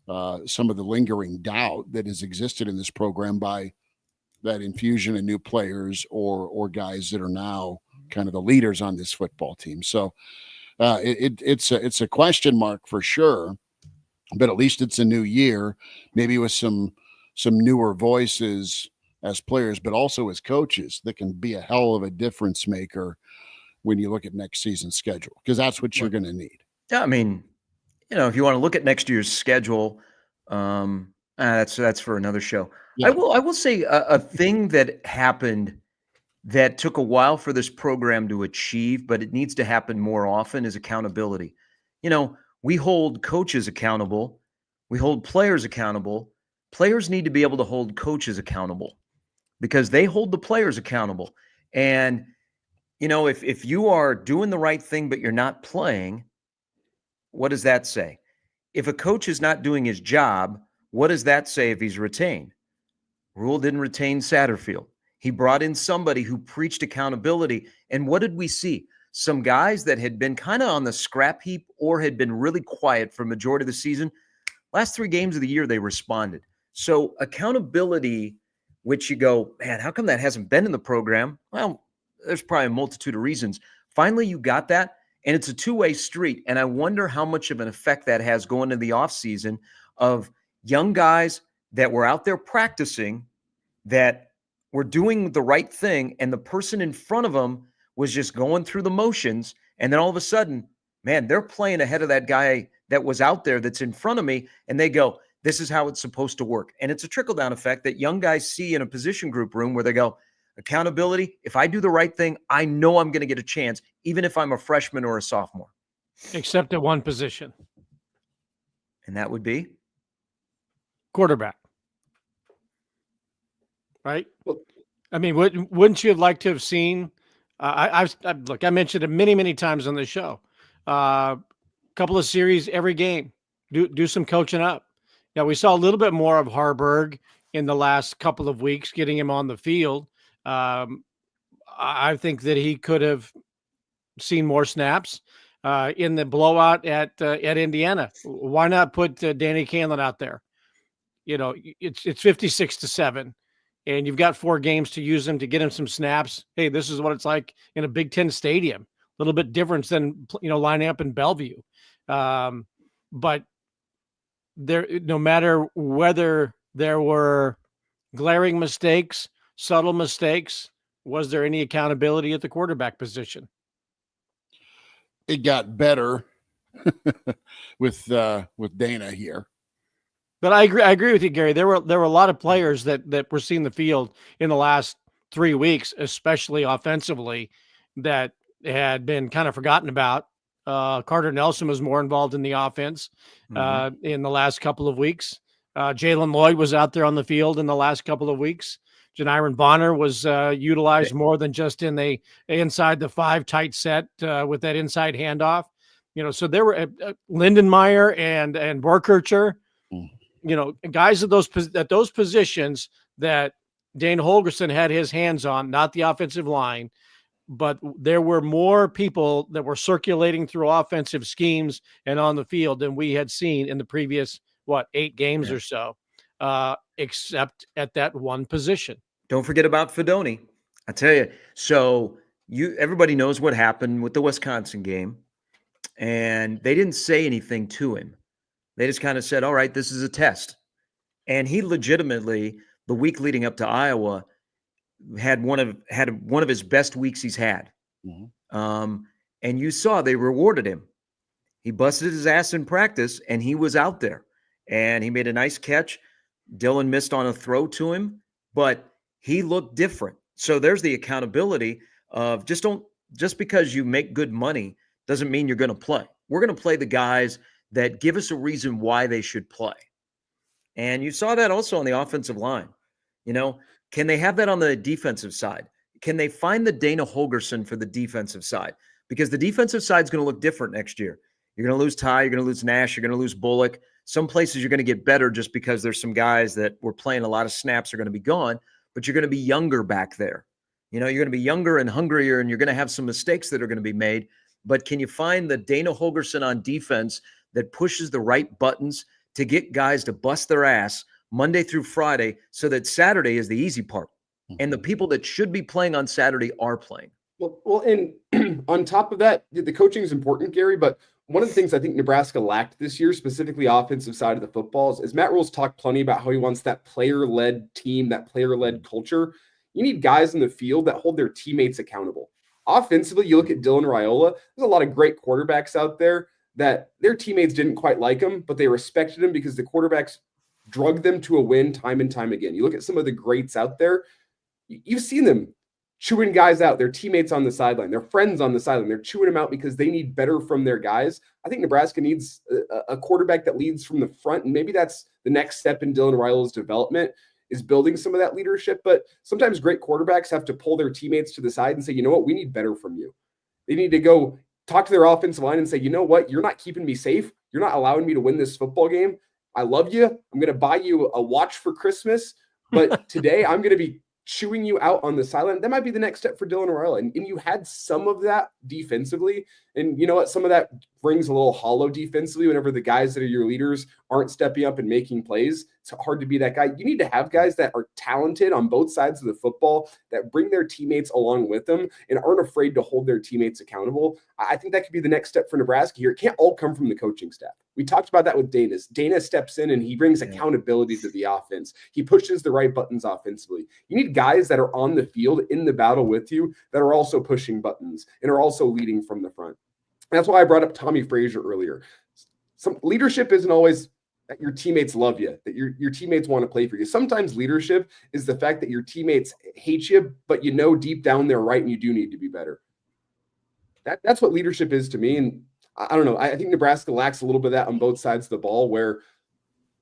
some of the lingering doubt that has existed in this program by that infusion of new players or guys that are now kind of the leaders on this football team. So it's a question mark for sure, but at least it's a new year, maybe with some newer voices as players, but also as coaches that can be a hell of a difference maker when you look at next season's schedule, because that's what you're going to need. Yeah, I mean, if you want to look at next year's schedule, that's for another show. Yeah. I will say a thing that happened that took a while for this program to achieve, but it needs to happen more often, is accountability. We hold coaches accountable. We hold players accountable. Players need to be able to hold coaches accountable, because they hold the players accountable. And, if you are doing the right thing, but you're not playing, what does that say? If a coach is not doing his job, what does that say if he's retained? Rhule didn't retain Satterfield. He brought in somebody who preached accountability. And what did we see? Some guys that had been kind of on the scrap heap or had been really quiet for majority of the season. Last 3 games of the year, they responded. So accountability, which you go, man, how come that hasn't been in the program? Well, there's probably a multitude of reasons. Finally, you got that, and it's a two-way street. And I wonder how much of an effect that has going into the offseason of young guys that were out there practicing, that were doing the right thing, and the person in front of them was just going through the motions. And then all of a sudden, man, they're playing ahead of that guy that was out there that's in front of me, and they go, this is how it's supposed to work. And it's a trickle-down effect that young guys see in a position group room where they go, accountability, if I do the right thing, I know I'm going to get a chance, even if I'm a freshman or a sophomore. Except at one position. And that would be? Quarterback. Right? Well, I mean, wouldn't you have liked to have seen, look, I mentioned it many, many times on the show, couple of series every game, do some coaching up. Now, we saw a little bit more of Harburg in the last couple of weeks, getting him on the field. I think that he could have seen more snaps in the blowout at Indiana. Why not put Danny Canlin out there? It's 56-7, and you've got 4 games to use him, to get him some snaps. Hey, this is what it's like in a Big Ten stadium. A little bit different than lining up in Bellevue. But there, no matter whether there were glaring mistakes, subtle mistakes, was there any accountability at the quarterback position? It got better with Dana here. But I agree with you, Gary. There were a lot of players that were seeing the field in the last 3 weeks, especially offensively, that had been kind of forgotten about. Carter Nelson was more involved in the offense in the last couple of weeks. Jalen Lloyd was out there on the field in the last couple of weeks. Janiron Bonner was utilized more than just in the inside the 5 tight set with that inside handoff. So there were Lindenmeyer and Borkircher, guys at those positions that Dane Holgerson had his hands on, not the offensive line, but there were more people that were circulating through offensive schemes and on the field than we had seen in the previous, 8 games or so, except at that one position. Don't forget about Fedoni. I tell you, so everybody knows what happened with the Wisconsin game, and they didn't say anything to him. They just kind of said, all right, this is a test. And he legitimately, the week leading up to Iowa, had one of his best weeks he's had. And you saw they rewarded him. He busted his ass in practice, and he was out there. And he made a nice catch. Dylan missed on a throw to him, but he looked different. So there's the accountability of just because you make good money doesn't mean you're going to play. We're going to play the guys that give us a reason why they should play. And you saw that also on the offensive line. Can they have that on the defensive side? Can they find the Dana Holgerson for the defensive side? Because the defensive side is going to look different next year. You're going to lose Ty, you're going to lose Nash, you're going to lose Bullock. Some places you're going to get better just because there's some guys that were playing a lot of snaps are going to be gone, but you're going to be younger back there. You're going to be younger and hungrier, and you're going to have some mistakes that are going to be made. But can you find the Dana Holgerson on defense that pushes the right buttons to get guys to bust their ass Monday through Friday so that Saturday is the easy part? And the people that should be playing on Saturday are playing. Well, and on top of that, the coaching is important, Gary, but one of the things I think Nebraska lacked this year, specifically offensive side of the football, is Matt Rhule's talked plenty about how he wants that player-led team, that player-led culture. You need guys in the field that hold their teammates accountable. Offensively, you look at Dylan Raiola, there's a lot of great quarterbacks out there that their teammates didn't quite like him, but they respected him because the quarterbacks drug them to a win time and time again. You look at some of the greats out there, you've seen them chewing guys out, their teammates on the sideline, their friends on the sideline. They're chewing them out because they need better from their guys. I think Nebraska needs a quarterback that leads from the front, and maybe that's the next step in Dylan Raiola's development, is building some of that leadership. But sometimes great quarterbacks have to pull their teammates to the side and say, you know what, we need better from you. They need to go talk to their offensive line and say, you know what, you're not keeping me safe. You're not allowing me to win this football game. I love you. I'm going to buy you a watch for Christmas, but today I'm going to be chewing you out on the sideline. That might be the next step for Dylan Raiola. And you had some of that defensively. And you know what? Some of that rings a little hollow defensively whenever the guys that are your leaders aren't stepping up and making plays. It's hard to be that guy. You need to have guys that are talented on both sides of the football, that bring their teammates along with them and aren't afraid to hold their teammates accountable. I think that could be the next step for Nebraska here. It can't all come from the coaching staff. We talked about that with Dana. Dana steps in and he brings accountability to the offense. He pushes the right buttons offensively. You need guys that are on the field in the battle with you that are also pushing buttons and are also leading from the front. And that's why I brought up Tommy Frazier earlier. Some leadership isn't always that your teammates love you, that your teammates want to play for you. Sometimes leadership is the fact that your teammates hate you, but you know deep down they're right and you do need to be better. That's what leadership is to me. And I don't know. I think Nebraska lacks a little bit of that on both sides of the ball, where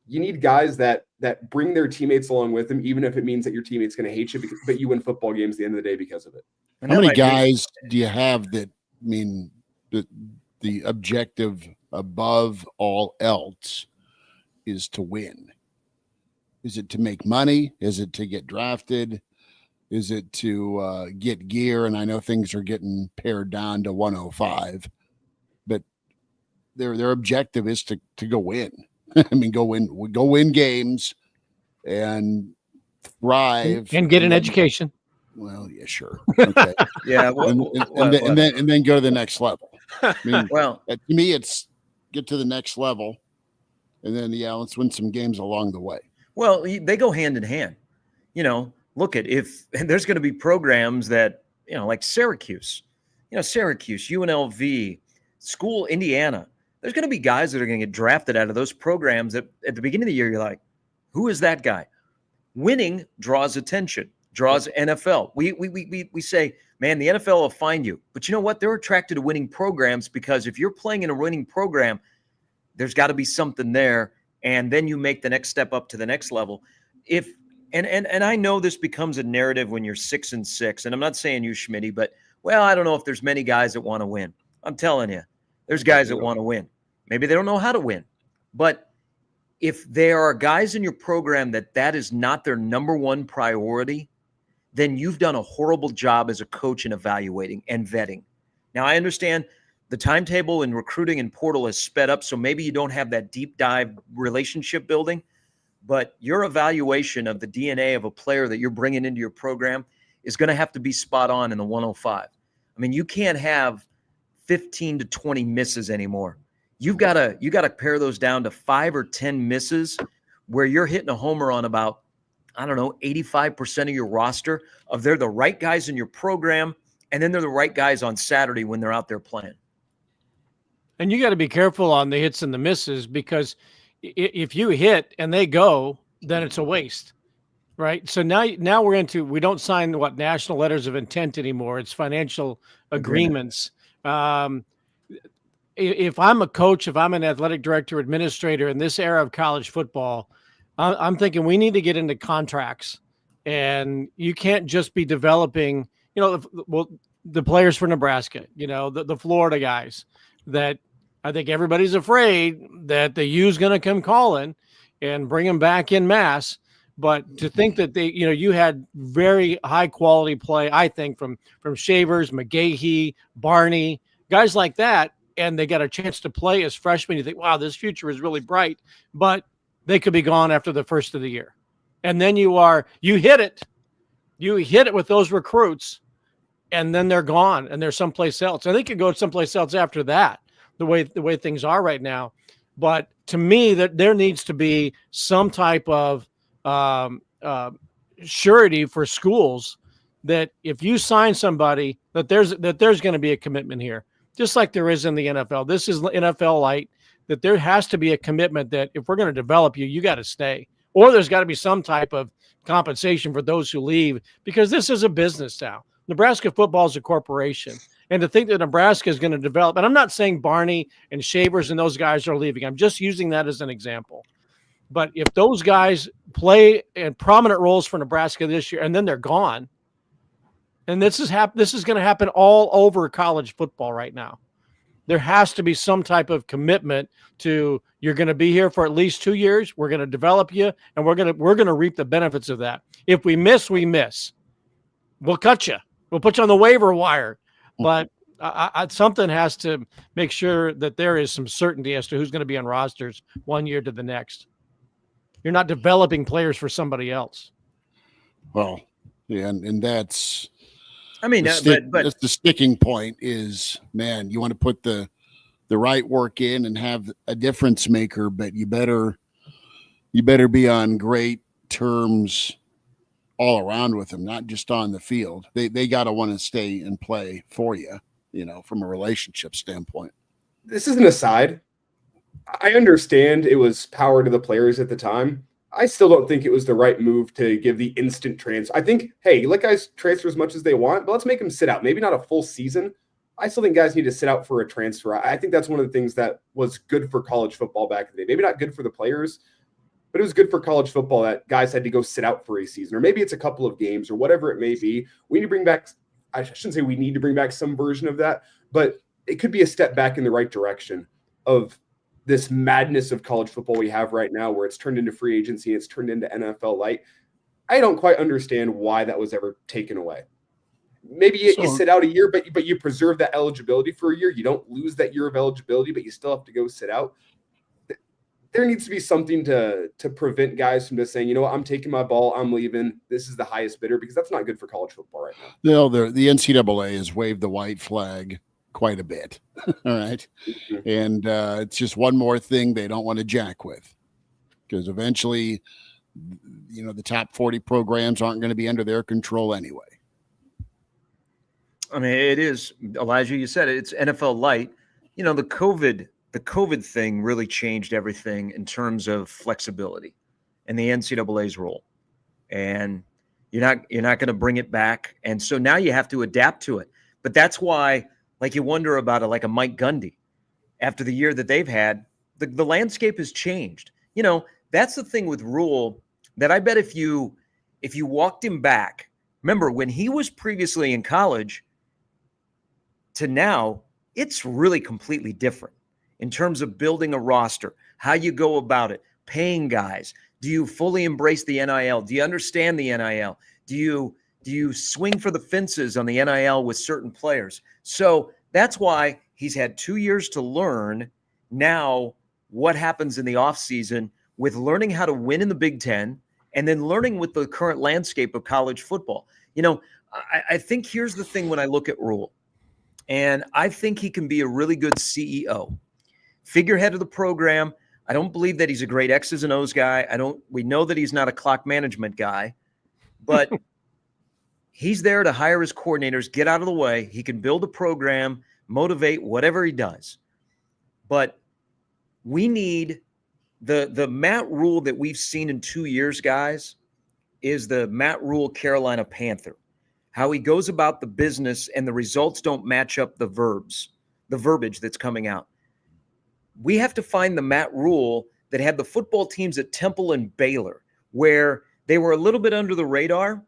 you need guys that bring their teammates along with them, even if it means that your teammate's going to hate you, but you win football games at the end of the day because of it. How many guys do you have that, I mean, the objective above all else is to win? Is it to make money? Is it to get drafted? Is it to get gear? And I know things are getting pared down to 105, but their objective is to go win. I mean, go win games and thrive and get an education. Well, yeah, sure. Okay. Yeah. And then go to the next level. I mean, well, to me, it's get to the next level. And then, let's win some games along the way. Well, they go hand in hand. Look at if there's going to be programs that, like Syracuse, UNLV, School, Indiana. There's going to be guys that are going to get drafted out of those programs that at the beginning of the year, you're like, who is that guy? Winning draws attention, draws NFL. We say, man, the NFL will find you. But you know what? They're attracted to winning programs because if you're playing in a winning program, there's got to be something there. And then you make the next step up to the next level. And I know this becomes a narrative when you're 6-6, and I'm not saying you, Schmidt, but I don't know if there's many guys that want to win. I'm telling you, there's guys that want to win. Maybe they don't know how to win. But if there are guys in your program that is not their number one priority, then you've done a horrible job as a coach in evaluating and vetting. Now, I understand the timetable in recruiting and portal has sped up, so maybe you don't have that deep dive relationship building, but your evaluation of the DNA of a player that you're bringing into your program is going to have to be spot on in the 105. I mean, you can't have 15 to 20 misses anymore. You got to pare those down to 5 or 10 misses where you're hitting a homer on about, 85% of your roster of they're the right guys in your program, and then they're the right guys on Saturday when they're out there playing. And you got to be careful on the hits and the misses, because if you hit and they go, then it's a waste, right? So now we don't sign national letters of intent anymore. It's financial agreements. If I'm a coach, if I'm an athletic director, administrator in this era of college football, I'm thinking we need to get into contracts, and you can't just be developing, the players for Nebraska, the Florida guys that I think everybody's afraid that the U's going to come calling and bring them back in mass. But to think that you had very high quality play, I think from Shavers, McGahee, Barney, guys like that, and they got a chance to play as freshmen. You think, wow, this future is really bright, but they could be gone after the first of the year. And then you hit it with those recruits, and then they're gone and they're someplace else. I think you go someplace else after that, the way things are right now. But to me, that there needs to be some type of surety for schools that if you sign somebody, that there's going to be a commitment here, just like there is in the NFL. This is NFL light, that there has to be a commitment that if we're going to develop you, you got to stay, or there's got to be some type of compensation for those who leave, because this is a business now. Nebraska football is a corporation. And to think that Nebraska is going to develop, and I'm not saying Barney and Shavers and those guys are leaving. I'm just using that as an example. But if those guys play in prominent roles for Nebraska this year and then they're gone, and this is going to happen all over college football right now. There has to be some type of commitment to, you're going to be here for at least 2 years. We're going to develop you, and we're going to reap the benefits of that. If we miss, we miss. We'll cut you. We'll put you on the waiver wire. But something has to make sure that there is some certainty as to who's going to be on rosters 1 year to the next. You're not developing players for somebody else. Well, yeah, and that's, but that's the sticking point is, man, you want to put the right work in and have a difference maker, but you better be on great terms all around with them, not just on the field. They got to want to stay and play for you, from a relationship standpoint. This is an aside. I understand it was power to the players at the time. I still don't think it was the right move to give the instant transfer. I think, hey, let guys transfer as much as they want, but let's make them sit out. Maybe not a full season. I still think guys need to sit out for a transfer. I think that's one of the things that was good for college football back in the day. Maybe not good for the players, but it was good for college football that guys had to go sit out for a season, or maybe it's a couple of games or whatever it may be. We need to bring back, I shouldn't say we need to bring back some version of that, but it could be a step back in the right direction of this madness of college football we have right now, where it's turned into free agency, it's turned into NFL light. I don't quite understand why that was ever taken away. Maybe you sit out a year, but you preserve that eligibility for a year. You don't lose that year of eligibility, but you still have to go sit out. There needs to be something to prevent guys from just saying, you know what, I'm taking my ball, I'm leaving. This is the highest bidder, because that's not good for college football right now. No, the NCAA has waved the white flag quite a bit. All right. Mm-hmm. And it's just one more thing they don't want to jack with, because eventually, the top 40 programs aren't going to be under their control anyway. I mean, it is, Elijah, you said it, it's NFL light. The COVID thing really changed everything in terms of flexibility and the NCAA's role. And you're not going to bring it back. And so now you have to adapt to it. But that's why, like, you wonder about it, like a Mike Gundy. After the year that they've had, the landscape has changed. That's the thing with Rhule, that I bet if you walked him back, remember when he was previously in college to now, it's really completely different in terms of building a roster, how you go about it, paying guys. Do you fully embrace the NIL? Do you understand the NIL? Do you swing for the fences on the NIL with certain players? So that's why he's had 2 years to learn now what happens in the offseason with learning how to win in the Big Ten, and then learning with the current landscape of college football. I think here's the thing when I look at Rhule, and I think he can be a really good CEO, figurehead of the program. I don't believe that he's a great X's and O's guy. We know that he's not a clock management guy, but he's there to hire his coordinators, get out of the way. He can build a program, motivate, whatever he does. But we need the Matt Rhule that we've seen in 2 years, guys, is the Matt Rhule Carolina Panther. How he goes about the business and the results don't match up the verbiage that's coming out. We have to find the Matt Rhule that had the football teams at Temple and Baylor, where they were a little bit under the radar.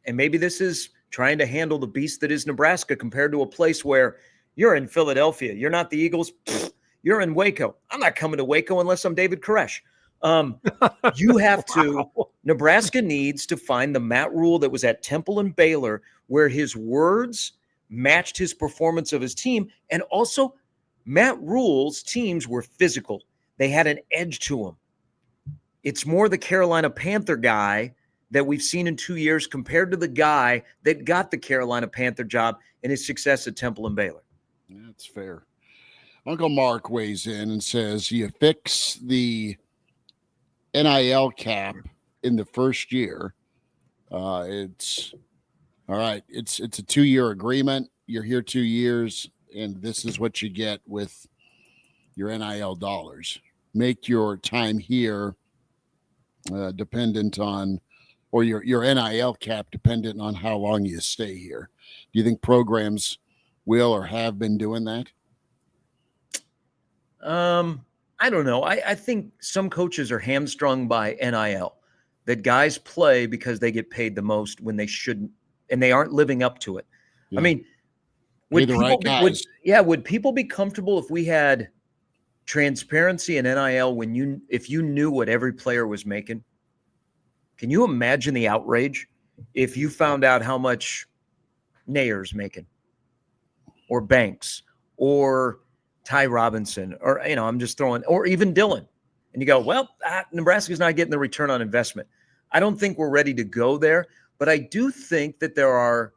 And maybe this is trying to handle the beast that is Nebraska compared to a place where you're in Philadelphia. You're not the Eagles. You're in Waco. I'm not coming to Waco unless I'm David Koresh. You have to – Nebraska needs to find the Matt Rhule that was at Temple and Baylor, where his words matched his performance of his team. And also, Matt Rhule's teams were physical. They had an edge to them. It's more the Carolina Panther guy that we've seen in 2 years compared to the guy that got the Carolina Panther job and his success at Temple and Baylor. That's fair. Uncle Mark weighs in and says, you fix the NIL cap in the first year. It's all right. It's a 2-year agreement. You're here 2 years, and this is what you get with your NIL dollars. Make your time here dependent on, or your NIL cap dependent on how long you stay here. Do you think programs will or have been doing that? I don't know. I think some coaches are hamstrung by NIL, that guys play because they get paid the most when they shouldn't, and they aren't living up to it. Yeah. I mean, would people be comfortable if we had transparency in NIL if you knew what every player was making? Can you imagine the outrage if you found out how much Nayer's making, or Banks, or Ty Robinson, or, I'm just throwing, or even Dylan. And you go, well, Nebraska's not getting the return on investment. I don't think we're ready to go there, but I do think that there are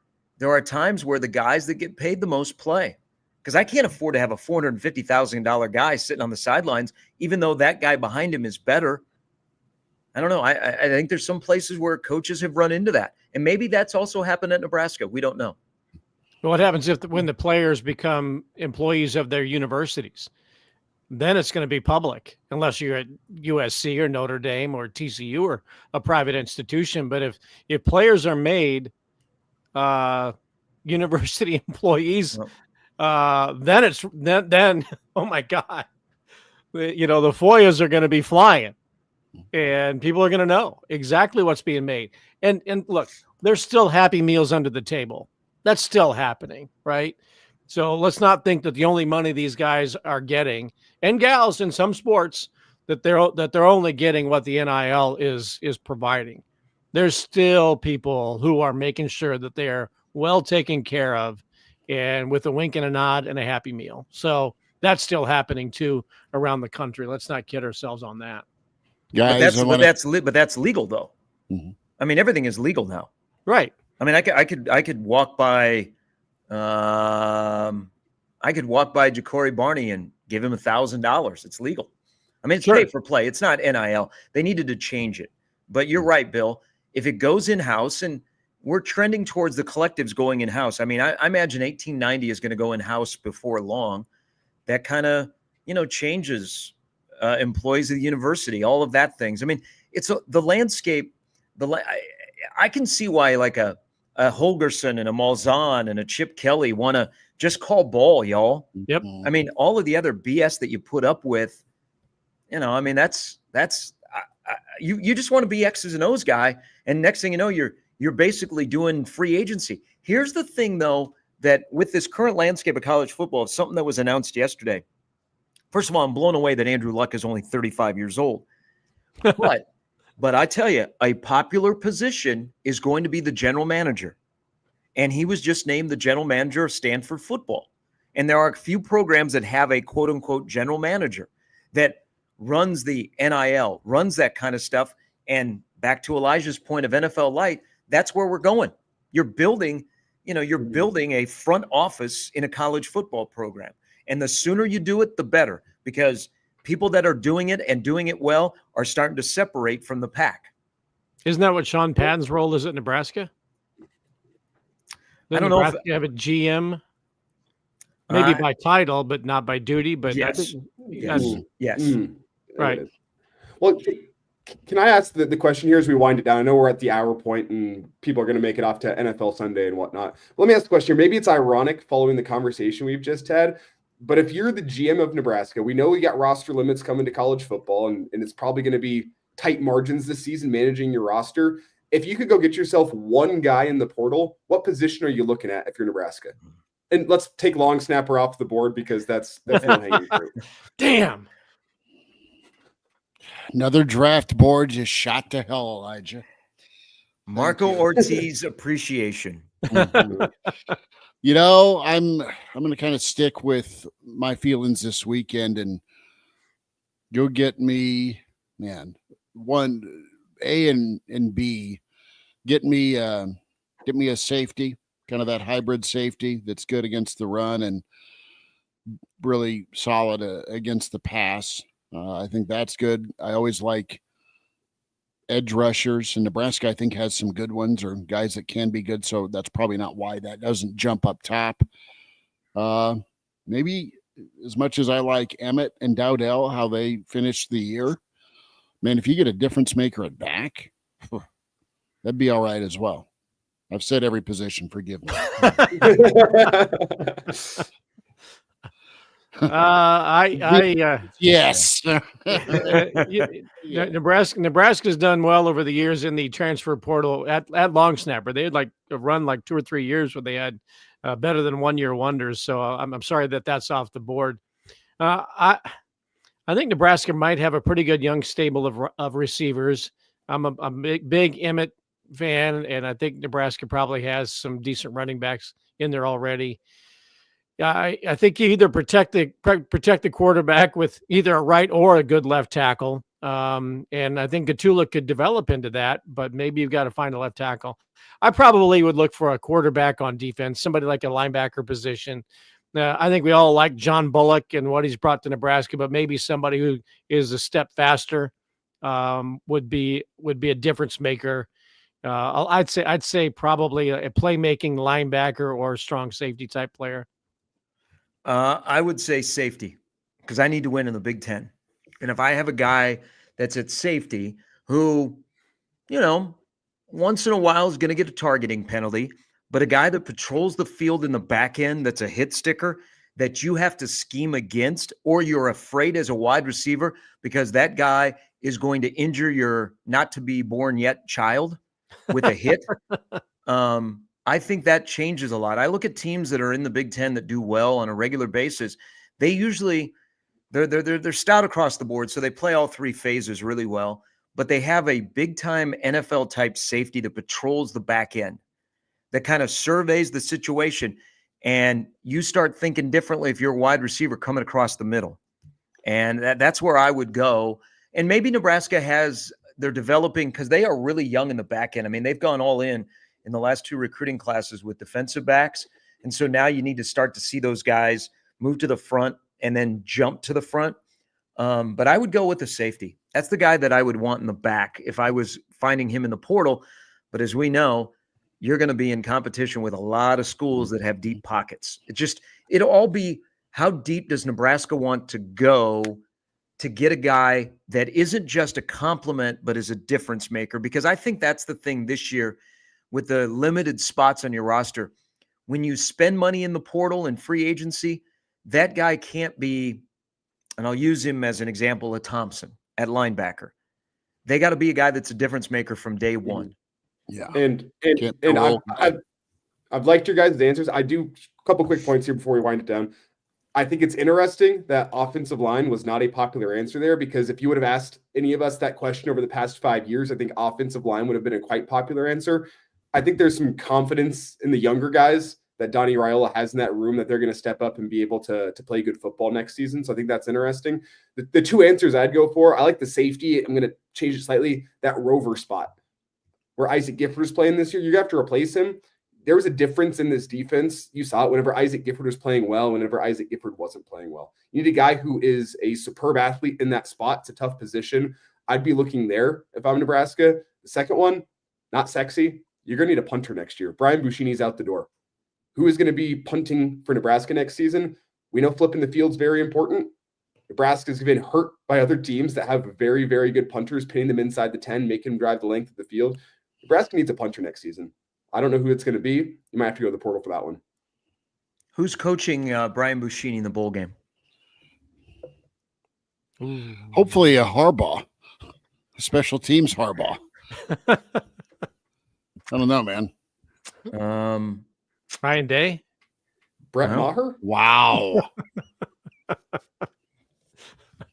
times where the guys that get paid the most play, because I can't afford to have a $450,000 guy sitting on the sidelines, even though that guy behind him is better. I don't know. I think there's some places where coaches have run into that, and maybe that's also happened at Nebraska. We don't know. What happens when the players become employees of their universities? Then it's going to be public, unless you're at USC or Notre Dame or TCU or a private institution. But if players are made university employees, then oh my God, the FOIAs are going to be flying, and people are going to know exactly what's being made. And look, there's still Happy Meals under the table. That's still happening, right? So let's not think that the only money these guys are getting, and gals in some sports, that they're only getting what the NIL is providing. There's still people who are making sure that they're well taken care of, and with a wink and a nod and a Happy Meal. So that's still happening too around the country. Let's not kid ourselves on that. Guys, but that's legal though. Mm-hmm. I mean, everything is legal now, right? I mean, I could walk by, Ja'Cory Barney and give him $1,000. It's legal. I mean, it's pay for play. It's not NIL. They needed to change it. But you're right, Bill. If it goes in-house, and we're trending towards the collectives going in-house. I mean, I imagine 1890 is going to go in-house before long. That kind of, changes employees of the university, all of that things. I mean, it's the landscape. I can see why like a Holgerson and a Malzahn and a Chip Kelly want to just call ball, y'all. Yep. I mean, all of the other BS that you put up with, I mean, that's you just want to be X's and O's guy. And next thing you know, you're basically doing free agency. Here's the thing, though, that with this current landscape of college football, it's something that was announced yesterday. First of all, I'm blown away that Andrew Luck is only 35 years old. But I tell you, a popular position is going to be the general manager. And he was just named the general manager of Stanford football. And there are a few programs that have a quote unquote general manager that runs the NIL, runs that kind of stuff. And back to Elijah's point of NFL Light, that's where we're going. You're building a front office in a college football program. And the sooner you do it, the better, because people that are doing it and doing it well are starting to separate from the pack. Isn't that what Sean Patton's role is at Nebraska? I don't know if you have a GM. maybe by title, but not by duty. But I Yes. think Yes. Right. Well, can I ask the question here as we wind it down? I know we're at the hour point and people are going to make it off to NFL Sunday and whatnot. Let me ask the question here. Maybe it's ironic following the conversation we've just had, but if you're the GM of Nebraska, we know we got roster limits coming to college football, and it's probably going to be tight margins this season managing your roster. If you could go get yourself one guy in the portal, what position are you looking at if you're Nebraska? And let's take long snapper off the board because that's no hanging fruit. Damn. Another draft board just shot to hell, Elijah. Marco Ortiz appreciation. You know, I'm going to kind of stick with my feelings this weekend, and you'll get me, man. One A and B, get me a safety, kind of that hybrid safety that's good against the run and really solid against the pass. I think that's good. I always like edge rushers, and Nebraska, I think, has some good ones or guys that can be good. So that's probably not why that doesn't jump up top. Maybe as much as I like Emmett and Dowdell, how they finished the year, man, if you get a difference maker at back, that'd be all right as well. I've said every position, forgive me. Yes. Nebraska's done well over the years in the transfer portal at long snapper. They had like a run like 2 or 3 years where they had better than 1 year wonders. So I'm sorry that's off the board. I think Nebraska might have a pretty good young stable of receivers. I'm a big Emmett fan, and I think Nebraska probably has some decent running backs in there already. I think you either protect the quarterback with either a right or a good left tackle. And I think Gatula could develop into that, but maybe you've got to find a left tackle. I probably would look for a quarterback on defense, somebody like a linebacker position. I think we all like John Bullock and what he's brought to Nebraska, but maybe somebody who is a step faster would be a difference maker. I'd say probably a playmaking linebacker or a strong safety type player. I would say safety, because I need to win in the Big Ten. And if I have a guy that's at safety who, once in a while is going to get a targeting penalty, but a guy that patrols the field in the back end that's a hit sticker that you have to scheme against, or you're afraid as a wide receiver because that guy is going to injure your not to be born yet child with a hit. I think that changes a lot. I look at teams that are in the Big Ten that do well on a regular basis. They usually they're stout across the board, so they play all three phases really well. But they have a big time NFL type safety that patrols the back end, that kind of surveys the situation, and you start thinking differently if you're a wide receiver coming across the middle. And that's where I would go. And maybe Nebraska they're developing, because they are really young in the back end. I mean, they've gone all in the last 2 recruiting classes with defensive backs. And so now you need to start to see those guys move to the front and then jump to the front. But I would go with the safety. That's the guy that I would want in the back if I was finding him in the portal. But as we know, you're going to be in competition with a lot of schools that have deep pockets. It'll all be, how deep does Nebraska want to go to get a guy that isn't just a compliment, but is a difference maker? Because I think that's the thing this year with the limited spots on your roster. When you spend money in the portal and free agency, that guy can't be, and I'll use him as an example, a Thompson at linebacker. They got to be a guy that's a difference maker from day one. Yeah. And I've liked your guys' answers. I do a couple quick points here before we wind it down. I think it's interesting that offensive line was not a popular answer there, because if you would have asked any of us that question over the past 5 years, I think offensive line would have been a quite popular answer. I think there's some confidence in the younger guys that Donnie Raiola has in that room that they're going to step up and be able to play good football next season. So I think that's interesting. The 2 answers I'd go for, I like the safety. I'm going to change it slightly. That rover spot where Isaac Gifford is playing this year, you have to replace him. There was a difference in this defense. You saw it whenever Isaac Gifford was playing well, whenever Isaac Gifford wasn't playing well. You need a guy who is a superb athlete in that spot. It's a tough position. I'd be looking there if I'm Nebraska. The second one, not sexy. You're going to need a punter next year. Brian Buschini's out the door. who is going to be punting for Nebraska next season? We know flipping the field's very important. Nebraska's been hurt by other teams that have very, very good punters, pinning them inside the 10, making them drive the length of the field. Nebraska needs a punter next season. I don't know who it's going to be. You might have to go to the portal for that one. Who's coaching Brian Buschini in the bowl game? Hopefully a Harbaugh, a special teams Harbaugh. I don't know, man. Ryan Day? Brett Maher? Wow.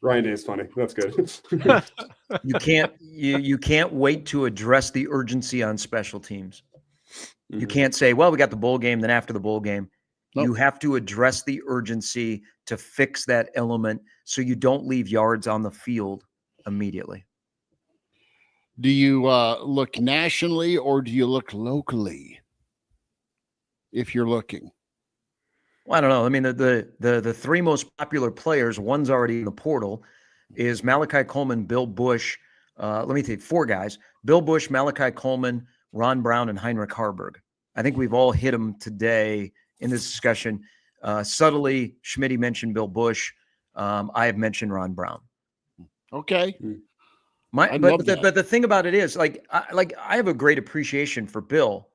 Ryan Day is funny. That's good. You can't wait to address the urgency on special teams. You can't say, well, we got the bowl game, then after the bowl game. Nope. You have to address the urgency to fix that element so you don't leave yards on the field immediately. Do you look nationally or do you look locally? If you're looking. Well, I don't know. I mean, the three most popular players, one's already in the portal, is Malachi Coleman, Bill Bush. Let me take four guys: Bill Bush, Malachi Coleman, Ron Brown, and Heinrich Harburg. I think we've all hit them today in this discussion. Subtly, Schmidt mentioned Bill Bush. I have mentioned Ron Brown. Okay. But the thing about it is, I have a great appreciation for Bill,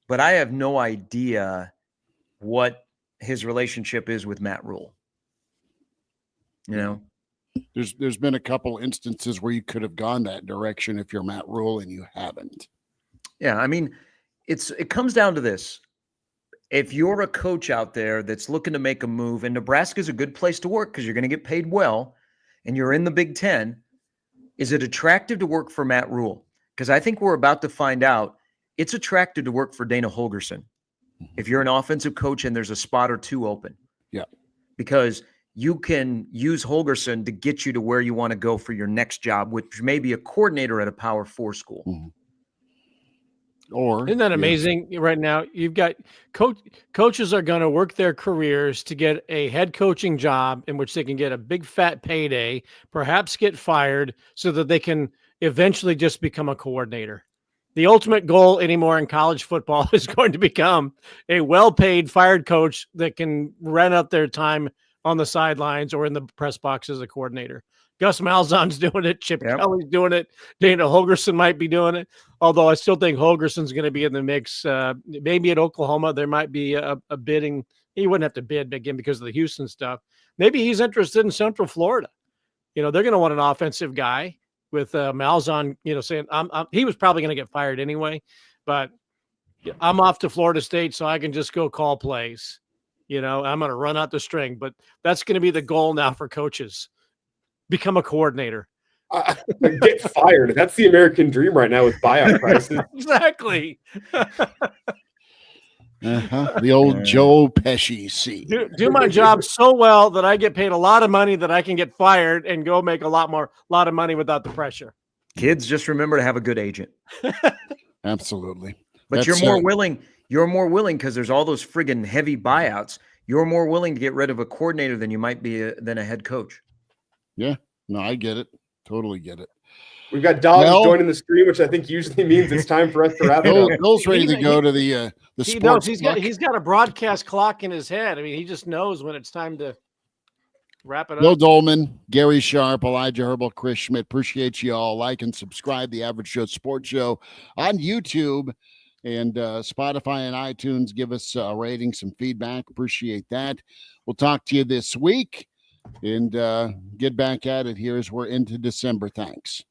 but I have no idea what his relationship is with Matt Rhule. You know, there's been a couple instances where you could have gone that direction if you're Matt Rhule and you haven't. Yeah, I mean, it comes down to this. If you're a coach out there that's looking to make a move, and Nebraska's a good place to work because you're going to get paid well, and you're in the Big Ten, is it attractive to work for Matt Rhule? Because I think we're about to find out it's attractive to work for Dana Holgorsen. If you're an offensive coach and there's a spot or two open. Yeah. Because you can use Holgorsen to get you to where you want to go for your next job, which may be a coordinator at a Power 4 school. Mm-hmm. Or isn't that amazing? Right now, you've got coaches are going to work their careers to get a head coaching job in which they can get a big fat payday, perhaps get fired so that they can eventually just become a coordinator. The ultimate goal anymore in college football is going to become a well-paid fired coach that can rent out their time on the sidelines or in the press box as a coordinator. Gus Malzahn's doing it. Chip Kelly's doing it. Dana Holgorsen might be doing it. Although I still think Holgerson's going to be in the mix. Maybe at Oklahoma, there might be a bidding. He wouldn't have to bid again because of the Houston stuff. Maybe he's interested in Central Florida. They're going to want an offensive guy with Malzahn, saying he was probably going to get fired anyway, but I'm off to Florida State so I can just go call plays. I'm going to run out the string, but that's going to be the goal now for coaches. Become a coordinator. Get fired. That's the American dream right now with buyout prices. Exactly. The old Joe Pesci scene. Do my job so well that I get paid a lot of money that I can get fired and go make a lot of money without the pressure. Kids, just remember to have a good agent. Absolutely. But you're more willing because there's all those friggin' heavy buyouts. You're more willing to get rid of a coordinator than you might be than a head coach. Yeah, no, I get it. Totally get it. We've got dogs joining the stream, which I think usually means it's time for us to wrap it up. Bill's ready to go to the sports. He's got a broadcast clock in his head. I mean, he just knows when it's time to wrap it up. Bill Doleman, Gary Sharp, Elijah Herbel, Chris Schmidt. Appreciate you all. Like and subscribe the Average Joe Sports Show on YouTube and Spotify and iTunes. Give us a rating, some feedback. Appreciate that. We'll talk to you this week and get back at it here as we're into December. Thanks.